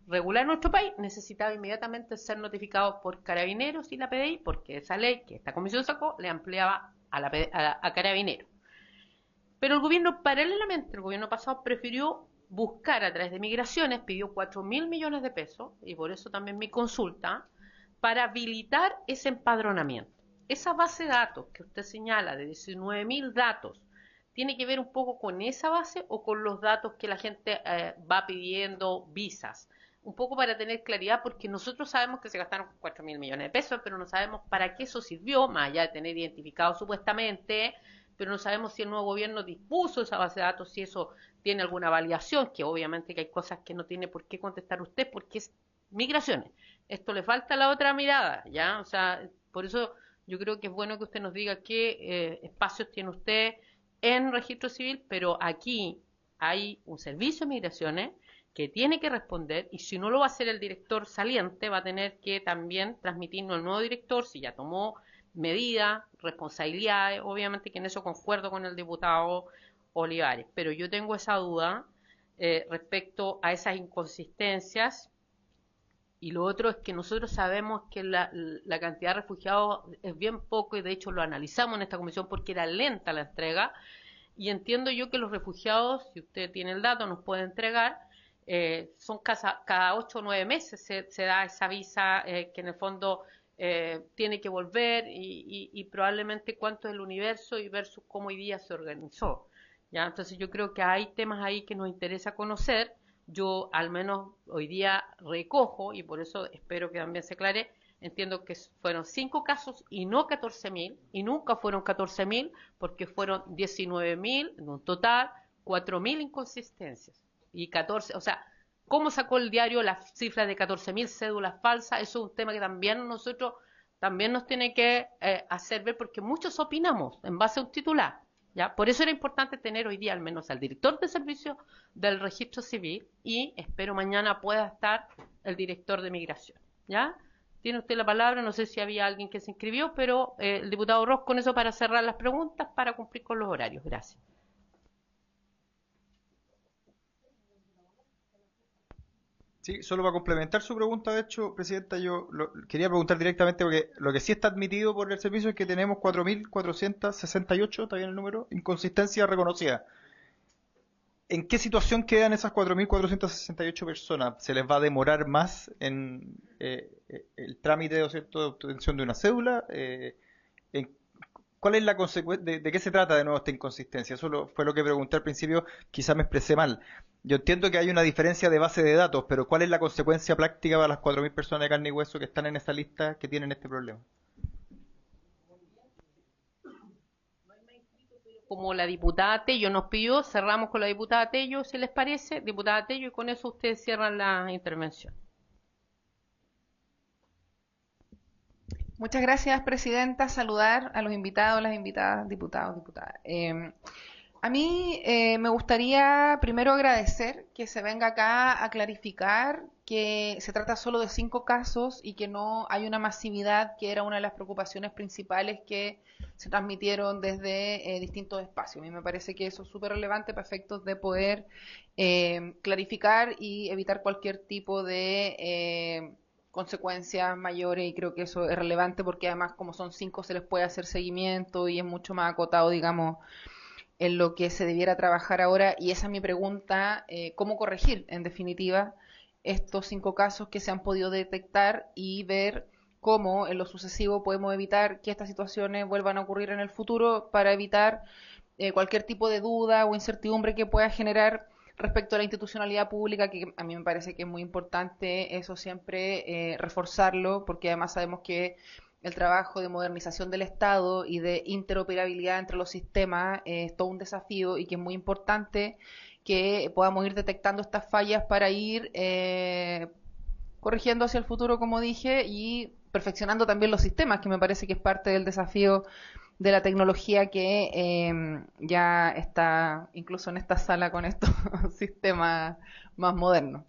regular en nuestro país necesitaba inmediatamente ser notificado por Carabineros y la PDI, porque esa ley que esta comisión sacó le ampliaba a Carabineros. Pero el gobierno, paralelamente, el gobierno pasado prefirió buscar a través de migraciones, pidió 4.000 millones de pesos, y por eso también mi consulta, para habilitar ese empadronamiento. Esa base de datos que usted señala de 19.000 datos, ¿tiene que ver un poco con esa base o con los datos que la gente va pidiendo visas? Un poco para tener claridad, porque nosotros sabemos que se gastaron 4.000 millones de pesos, pero no sabemos para qué eso sirvió, más allá de tener identificado supuestamente, pero no sabemos si el nuevo gobierno dispuso esa base de datos, si eso tiene alguna validación, que obviamente que hay cosas que no tiene por qué contestar usted, porque es migraciones. Esto le falta la otra mirada, ¿ya? O sea, por eso yo creo que es bueno que usted nos diga qué espacios tiene usted en registro civil, pero aquí hay un servicio de migraciones que tiene que responder, y si no lo va a hacer el director saliente, va a tener que también transmitirnos al nuevo director si ya tomó medidas, responsabilidades, obviamente que en eso concuerdo con el diputado Olivares, pero yo tengo esa duda respecto a esas inconsistencias. Y lo otro es que nosotros sabemos que la cantidad de refugiados es bien poco, y de hecho lo analizamos en esta comisión porque era lenta la entrega, y entiendo yo que los refugiados, si usted tiene el dato, nos puede entregar, son cada 8 o 9 meses se da esa visa que en el fondo tiene que volver, y probablemente cuánto es el universo y versus cómo hoy día se organizó. ¿Ya? Entonces yo creo que hay temas ahí que nos interesa conocer. Yo al menos hoy día recojo, y por eso espero que también se aclare, entiendo que fueron 5 casos y no 14.000, y nunca fueron 14.000 porque fueron 19.000 en un total, 4.000 inconsistencias y 14, o sea, ¿cómo sacó el diario las cifras de 14.000 cédulas falsas? Eso es un tema que también nosotros también nos tiene que hacer ver, porque muchos opinamos en base a un titular. ¿Ya? Por eso era importante tener hoy día al menos al director de servicio del registro civil, y espero mañana pueda estar el director de migración. ¿Ya? Tiene usted la palabra, no sé si había alguien que se inscribió, pero el diputado Ross, con eso para cerrar las preguntas, para cumplir con los horarios. Gracias. Sí, solo para complementar su pregunta, de hecho, Presidenta, quería preguntar directamente, porque lo que sí está admitido por el servicio es que tenemos 4.468, ¿está bien el número? Inconsistencias reconocidas. ¿En qué situación quedan esas 4.468 personas? ¿Se les va a demorar más en el trámite de obtención de una cédula? ¿Cuál es la consecuencia? ¿De qué se trata de nuevo esta inconsistencia? Eso fue lo que pregunté al principio, quizás me expresé mal. Yo entiendo que hay una diferencia de base de datos, pero ¿cuál es la consecuencia práctica para las 4.000 personas de carne y hueso que están en esa lista que tienen este problema? Como la diputada Tello nos pidió, cerramos con la diputada Tello, si les parece, diputada Tello, y con eso ustedes cierran la intervención. Muchas gracias, Presidenta. Saludar a los invitados, las invitadas, diputados, diputadas. A mí me gustaría primero agradecer que se venga acá a clarificar que se trata solo de 5 casos y que no hay una masividad, que era una de las preocupaciones principales que se transmitieron desde distintos espacios. A mí me parece que eso es súper relevante para efectos de poder clarificar y evitar cualquier tipo de consecuencias mayores, y creo que eso es relevante porque además como son 5 se les puede hacer seguimiento y es mucho más acotado, digamos, en lo que se debiera trabajar ahora. Y esa es mi pregunta, ¿cómo corregir en definitiva estos 5 casos que se han podido detectar y ver cómo en lo sucesivo podemos evitar que estas situaciones vuelvan a ocurrir en el futuro, para evitar cualquier tipo de duda o incertidumbre que pueda generar respecto a la institucionalidad pública, que a mí me parece que es muy importante eso siempre reforzarlo, porque además sabemos que el trabajo de modernización del Estado y de interoperabilidad entre los sistemas es todo un desafío, y que es muy importante que podamos ir detectando estas fallas para ir corrigiendo hacia el futuro, como dije, y perfeccionando también los sistemas, que me parece que es parte del desafío de la tecnología que ya está incluso en esta sala con estos sistemas más modernos.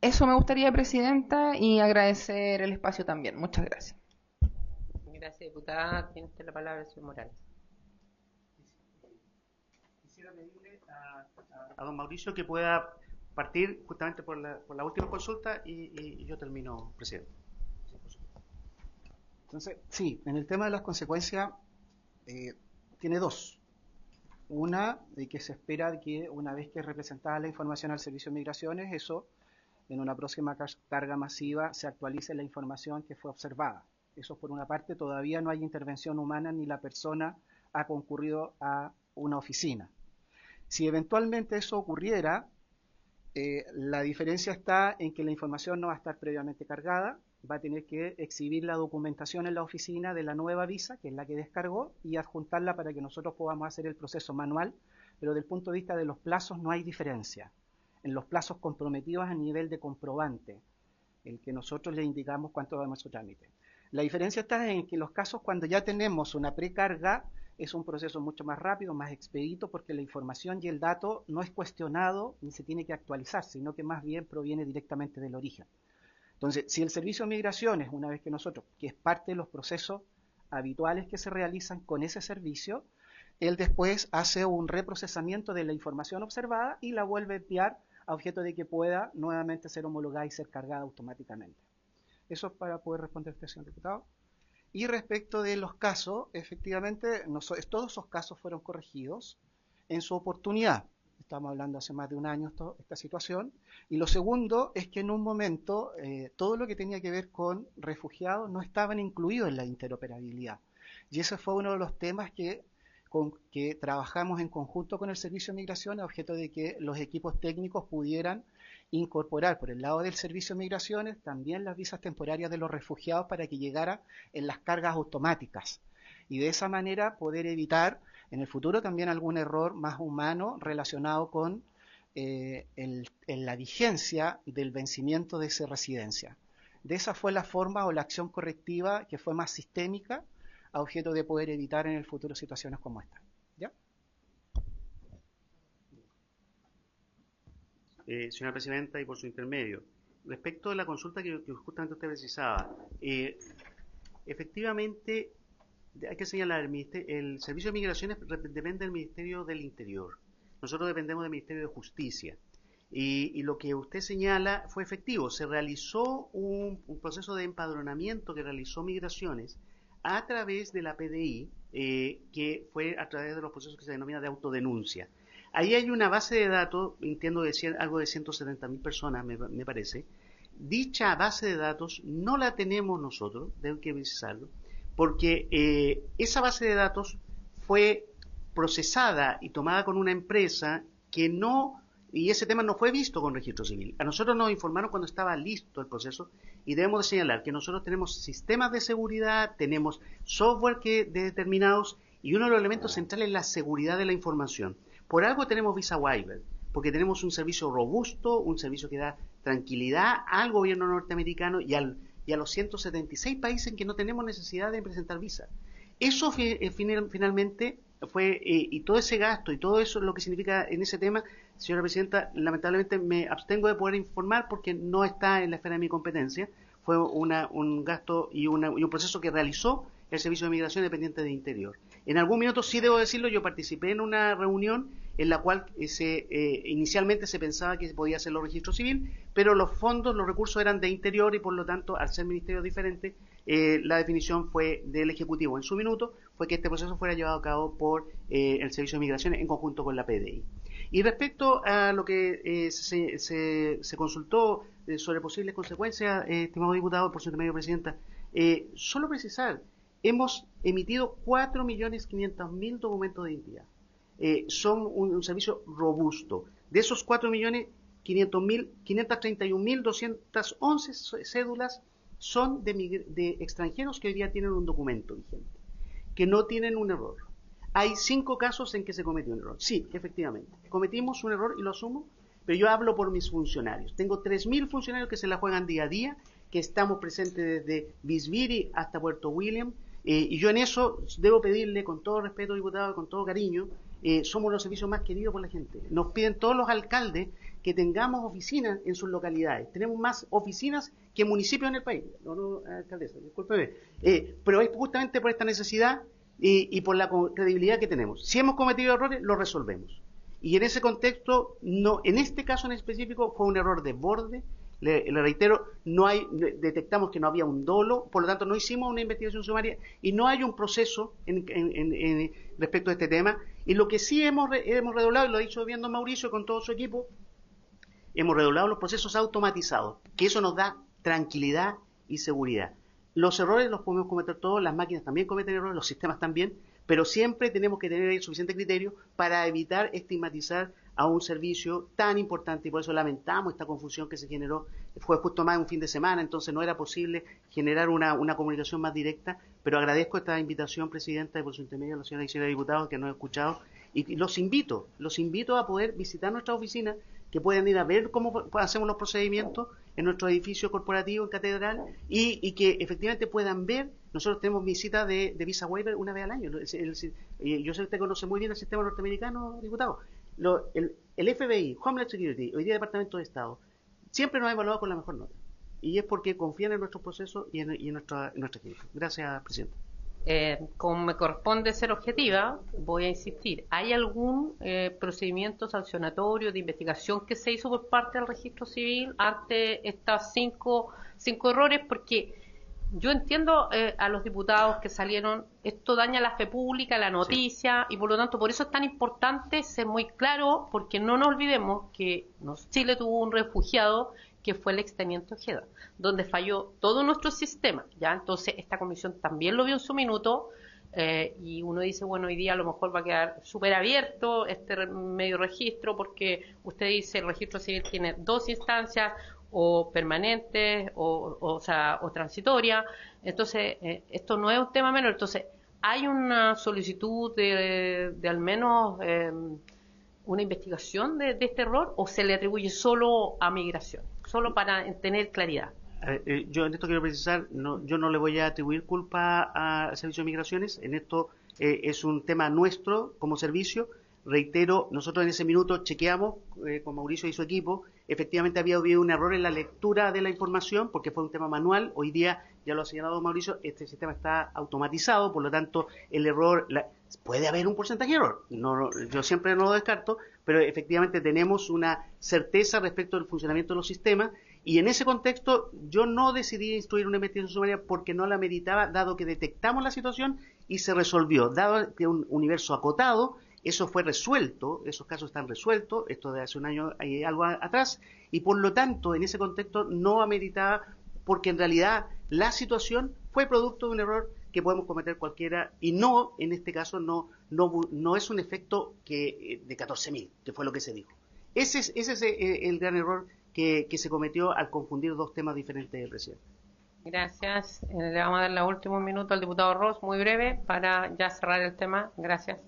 Eso me gustaría, Presidenta, y agradecer el espacio también. Muchas gracias. Gracias, diputada. Tiene usted la palabra, señor Morales. Quisiera pedirle a don Mauricio que pueda partir justamente por la última consulta y yo termino, presidente. Entonces, sí, en el tema de las consecuencias, tiene dos. Una, de que se espera que una vez que es representada la información al Servicio de Migraciones, eso en una próxima carga masiva se actualice la información que fue observada. Eso por una parte, todavía no hay intervención humana ni la persona ha concurrido a una oficina. Si eventualmente eso ocurriera, la diferencia está en que la información no va a estar previamente cargada, va a tener que exhibir la documentación en la oficina de la nueva visa, que es la que descargó, y adjuntarla para que nosotros podamos hacer el proceso manual, pero desde el punto de vista de los plazos no hay diferencia. En los plazos comprometidos a nivel de comprobante, el que nosotros le indicamos cuánto va nuestro trámite. La diferencia está en que en los casos cuando ya tenemos una precarga, es un proceso mucho más rápido, más expedito, porque la información y el dato no es cuestionado ni se tiene que actualizar, sino que más bien proviene directamente del origen. Entonces, si el Servicio de Migraciones, una vez que nosotros, que es parte de los procesos habituales que se realizan con ese servicio, él después hace un reprocesamiento de la información observada y la vuelve a enviar a objeto de que pueda nuevamente ser homologada y ser cargada automáticamente. Eso es para poder responder a usted, señor diputado. Y respecto de los casos, efectivamente, todos esos casos fueron corregidos en su oportunidad. Estamos hablando hace más de un año esta situación. Y lo segundo es que en un momento todo lo que tenía que ver con refugiados no estaban incluidos en la interoperabilidad. Y ese fue uno de los temas que trabajamos en conjunto con el Servicio de Migración a objeto de que los equipos técnicos pudieran incorporar por el lado del Servicio de Migraciones también las visas temporarias de los refugiados para que llegara en las cargas automáticas y de esa manera poder evitar en el futuro también algún error más humano relacionado con la vigencia del vencimiento de esa residencia. De esa fue la forma o la acción correctiva que fue más sistémica a objeto de poder evitar en el futuro situaciones como esta. ¿Ya? Señora Presidenta, y por su intermedio, respecto de la consulta que justamente usted precisaba, efectivamente hay que señalar, el Servicio de Migraciones depende del Ministerio del Interior. Nosotros dependemos del Ministerio de Justicia. Y lo que usted señala fue efectivo. Se realizó un proceso de empadronamiento que realizó Migraciones a través de la PDI, que fue a través de los procesos que se denomina de autodenuncia. Ahí hay una base de datos, entiendo de algo de 170.000 personas, me parece. Dicha base de datos no la tenemos nosotros, debo que precisarlo, porque esa base de datos fue procesada y tomada con una empresa que no, y ese tema no fue visto con Registro Civil. A nosotros nos informaron cuando estaba listo el proceso y debemos de señalar que nosotros tenemos sistemas de seguridad, tenemos software determinados y uno de los elementos centrales es la seguridad de la información. Por algo tenemos Visa Waiver, porque tenemos un servicio robusto, un servicio que da tranquilidad al gobierno norteamericano y a los 176 países en que no tenemos necesidad de presentar visa. Eso finalmente fue, y todo ese gasto y todo eso lo que significa en ese tema, señora Presidenta, lamentablemente me abstengo de poder informar porque no está en la esfera de mi competencia. Fue un gasto y un proceso que realizó el Servicio de Migración dependiente de Interior. En algún minuto, sí debo decirlo, yo participé en una reunión en la cual inicialmente se pensaba que podía hacerlo registro civil, pero los fondos, los recursos eran de Interior y por lo tanto, al ser ministerios diferentes, la definición fue del Ejecutivo en su minuto, fue que este proceso fuera llevado a cabo por el Servicio de Migración en conjunto con la PDI. Y respecto a lo que se consultó sobre posibles consecuencias, estimado diputado, por su intermedio, Presidenta, solo precisar, hemos emitido 4.500.000 documentos de identidad. Son un servicio robusto. De esos 531.211 cédulas son de extranjeros que hoy día tienen un documento vigente, que no tienen un error. Hay 5 casos en que se cometió un error. Sí, efectivamente, cometimos un error y lo asumo, pero yo hablo por mis funcionarios. Tengo 3.000 funcionarios que se la juegan día a día, que estamos presentes desde Bisbiri hasta Puerto William, y yo en eso debo pedirle, con todo respeto, diputado, con todo cariño, somos los servicios más queridos por la gente. Nos piden todos los alcaldes que tengamos oficinas en sus localidades. Tenemos más oficinas que municipios en el país. No, alcaldesa, discúlpeme. Pero es justamente por esta necesidad y por la credibilidad que tenemos. Si hemos cometido errores, los resolvemos. Y en ese contexto, no, en este caso en específico, fue un error de borde. Le reitero, detectamos que no había un dolo, por lo tanto no hicimos una investigación sumaria y no hay un proceso respecto a este tema. Y lo que sí hemos redoblado, y lo ha dicho bien don Mauricio con todo su equipo, hemos redoblado los procesos automatizados, que eso nos da tranquilidad y seguridad. Los errores los podemos cometer todos, las máquinas también cometen errores, los sistemas también, pero siempre tenemos que tener el suficiente criterio para evitar estigmatizar a un servicio tan importante, y por eso lamentamos esta confusión que se generó. Fue justo más de un fin de semana, entonces no era posible generar una comunicación más directa, pero agradezco esta invitación, Presidenta, y por su intermedio a la señora y señora diputados que nos han escuchado, y los invito a poder visitar nuestra oficina, que puedan ir a ver cómo hacemos los procedimientos en nuestro edificio corporativo en Catedral y que efectivamente puedan ver. Nosotros tenemos visita de visa waiver una vez al año. Yo sé que usted conoce muy bien el sistema norteamericano, diputado. El FBI, Homeland Security, hoy día Departamento de Estado, siempre nos ha evaluado con la mejor nota. Y es porque confían en nuestros procesos y en nuestra gente. Gracias, Presidente. Como me corresponde ser objetiva, voy a insistir. ¿Hay algún procedimiento sancionatorio de investigación que se hizo por parte del Registro Civil ante estas cinco errores? Porque yo entiendo a los diputados que salieron, esto daña la fe pública, la noticia, y por lo tanto por eso es tan importante ser muy claro, porque no nos olvidemos que Chile tuvo un refugiado que fue el exteniente Ojeda, donde falló todo nuestro sistema, ¿ya? Entonces esta comisión también lo vio en su minuto, y uno dice, bueno, hoy día a lo mejor va a quedar súper abierto este medio registro, porque usted dice el registro civil tiene dos instancias, o permanentes, o transitoria. Entonces, esto no es un tema menor. Entonces, hay una solicitud de al menos una investigación de este error, o se le atribuye solo a migración, solo para tener claridad. Yo en esto quiero precisar, yo no le voy a atribuir culpa al Servicio de Migraciones. En esto es un tema nuestro como servicio. Reitero, nosotros en ese minuto chequeamos con Mauricio y su equipo. Efectivamente había habido un error en la lectura de la información porque fue un tema manual. Hoy día, ya lo ha señalado Mauricio, este sistema está automatizado, por lo tanto el error, puede haber un porcentaje de error, yo siempre no lo descarto, pero efectivamente tenemos una certeza respecto del funcionamiento de los sistemas, y en ese contexto yo no decidí instruir una investigación sumaria porque no la meritaba, dado que detectamos la situación y se resolvió, dado que un universo acotado. Eso fue resuelto, esos casos están resueltos, esto de hace un año hay algo atrás, y por lo tanto en ese contexto no ameritaba, porque en realidad la situación fue producto de un error que podemos cometer cualquiera, y no, en este caso, no es un efecto de 14.000, que fue lo que se dijo. Ese es el gran error que se cometió al confundir dos temas diferentes, presidente. Gracias. Le vamos a dar los últimos minutos al diputado Ross, muy breve, para ya cerrar el tema. Gracias.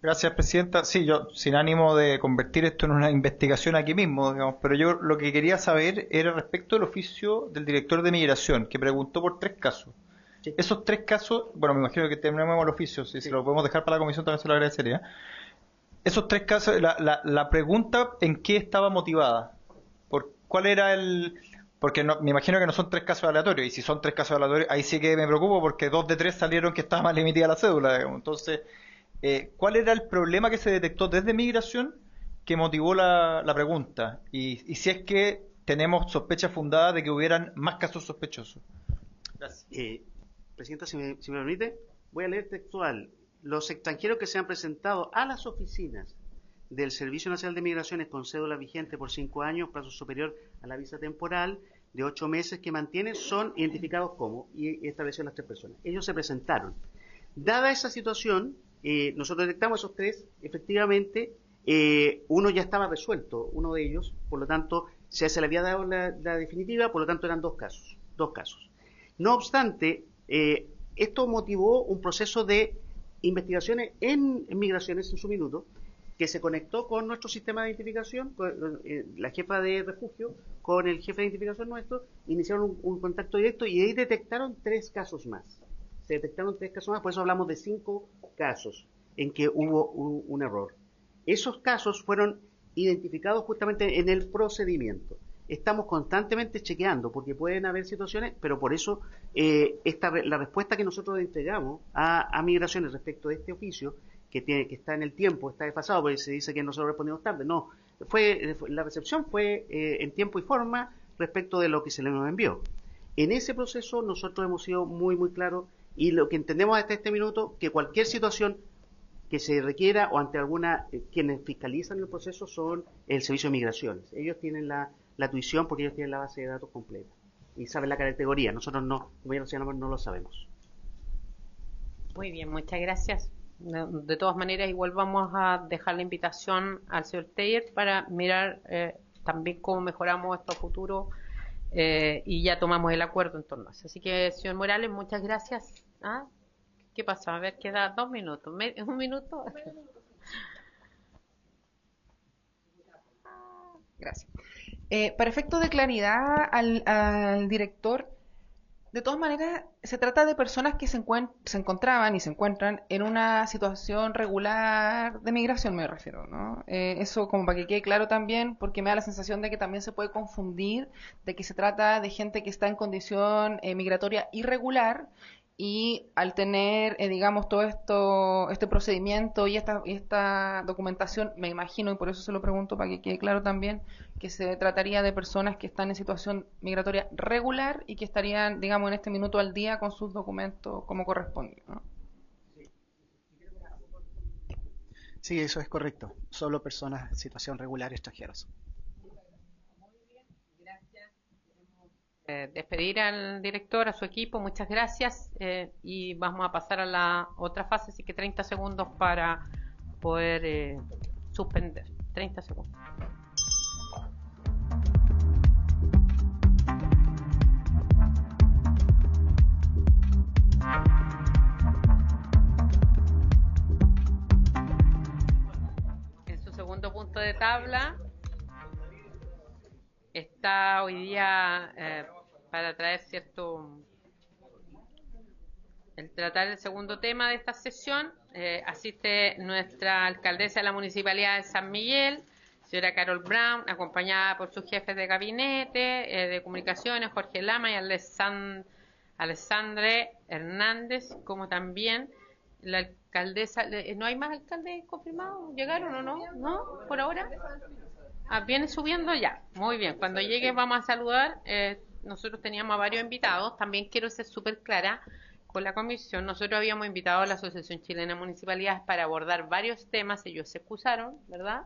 Gracias, Presidenta. Sí, yo sin ánimo de convertir esto en una investigación aquí mismo, digamos, pero yo lo que quería saber era respecto del oficio del director de Migración, que preguntó por 3 casos. Sí. Esos 3 casos, bueno, me imagino que tenemos el oficio, si lo podemos dejar para la comisión también se lo agradecería. Esos 3 casos, la pregunta, ¿en qué estaba motivada? ¿Cuál era porque me imagino que no son 3 casos aleatorios, y si son 3 casos aleatorios, ahí sí que me preocupo, porque 2 de 3 salieron que estaba mal emitida la cédula, digamos. Entonces, ¿cuál era el problema que se detectó desde Migración que motivó la pregunta? Y si es que tenemos sospechas fundadas de que hubieran más casos sospechosos. Gracias. Presidenta, si me permite, voy a leer textual. Los extranjeros que se han presentado a las oficinas del Servicio Nacional de Migraciones con cédula vigente por 5 años, plazo superior a la visa temporal de 8 meses que mantienen, son identificados como, y establecieron las 3 personas. Ellos se presentaron. Dada esa situación, nosotros detectamos esos 3, efectivamente, uno ya estaba resuelto, uno de ellos, por lo tanto, se le había dado la definitiva, por lo tanto eran 2 casos. No obstante, esto motivó un proceso de investigaciones en migraciones en su minuto, que se conectó con nuestro sistema de identificación, con la jefa de refugio, con el jefe de identificación nuestro, iniciaron un contacto directo y ahí detectaron 3 casos más. Se detectaron 3 casos más, por eso hablamos de 5 casos. en que hubo un error. Esos casos fueron identificados justamente en el procedimiento. Estamos constantemente chequeando, porque pueden haber situaciones, pero por eso la respuesta que nosotros entregamos a Migraciones respecto de este oficio, que está en el tiempo, está desfasado, porque se dice que nosotros respondimos tarde. No, la recepción fue en tiempo y forma respecto de lo que se le nos envió. En ese proceso nosotros hemos sido muy, muy claros, y lo que entendemos hasta este minuto, que cualquier situación que se requiera o ante alguna, quienes fiscalizan el proceso son el Servicio de Migraciones. Ellos tienen la tuición porque ellos tienen la base de datos completa y saben la categoría. Nosotros no, como ya no lo sabemos. Muy bien, muchas gracias. De todas maneras, igual vamos a dejar la invitación al señor Teyer para mirar también cómo mejoramos esto a futuro y ya tomamos el acuerdo en torno a eso. Así que, señor Morales, muchas gracias. ¿Ah? ¿Qué pasa? A ver, queda 2 minutos. ¿Un minuto? Gracias. Para efectos de claridad al director, de todas maneras, se trata de personas que se encontraban y se encuentran en una situación regular de migración, me refiero, ¿no? Eso como para que quede claro también, porque me da la sensación de que también se puede confundir de que se trata de gente que está en condición migratoria irregular, y al tener, digamos, todo este procedimiento y esta documentación, me imagino, y por eso se lo pregunto para que quede claro también, que se trataría de personas que están en situación migratoria regular y que estarían, digamos, en este minuto al día con sus documentos como corresponde, ¿no? Sí, eso es correcto. Solo personas en situación regular extranjeras. Despedir al director, a su equipo, muchas gracias, y vamos a pasar a la otra fase, así que 30 segundos para poder suspender. 30 segundos. En su segundo punto de tabla está hoy día para traer el tratar el segundo tema de esta sesión. Asiste nuestra alcaldesa de la Municipalidad de San Miguel, señora Carol Brown, acompañada por sus jefes de gabinete de comunicaciones, Jorge Lama y Alessandre Hernández, como también la alcaldesa. ¿No hay más alcaldes confirmados? ¿Llegaron o no? ¿No? ¿Por ahora? Viene subiendo ya. Muy bien. Cuando llegue vamos a saludar. Nosotros teníamos a varios invitados. También quiero ser súper clara con la comisión. Nosotros habíamos invitado a la Asociación Chilena de Municipalidades para abordar varios temas. Ellos se excusaron, ¿verdad?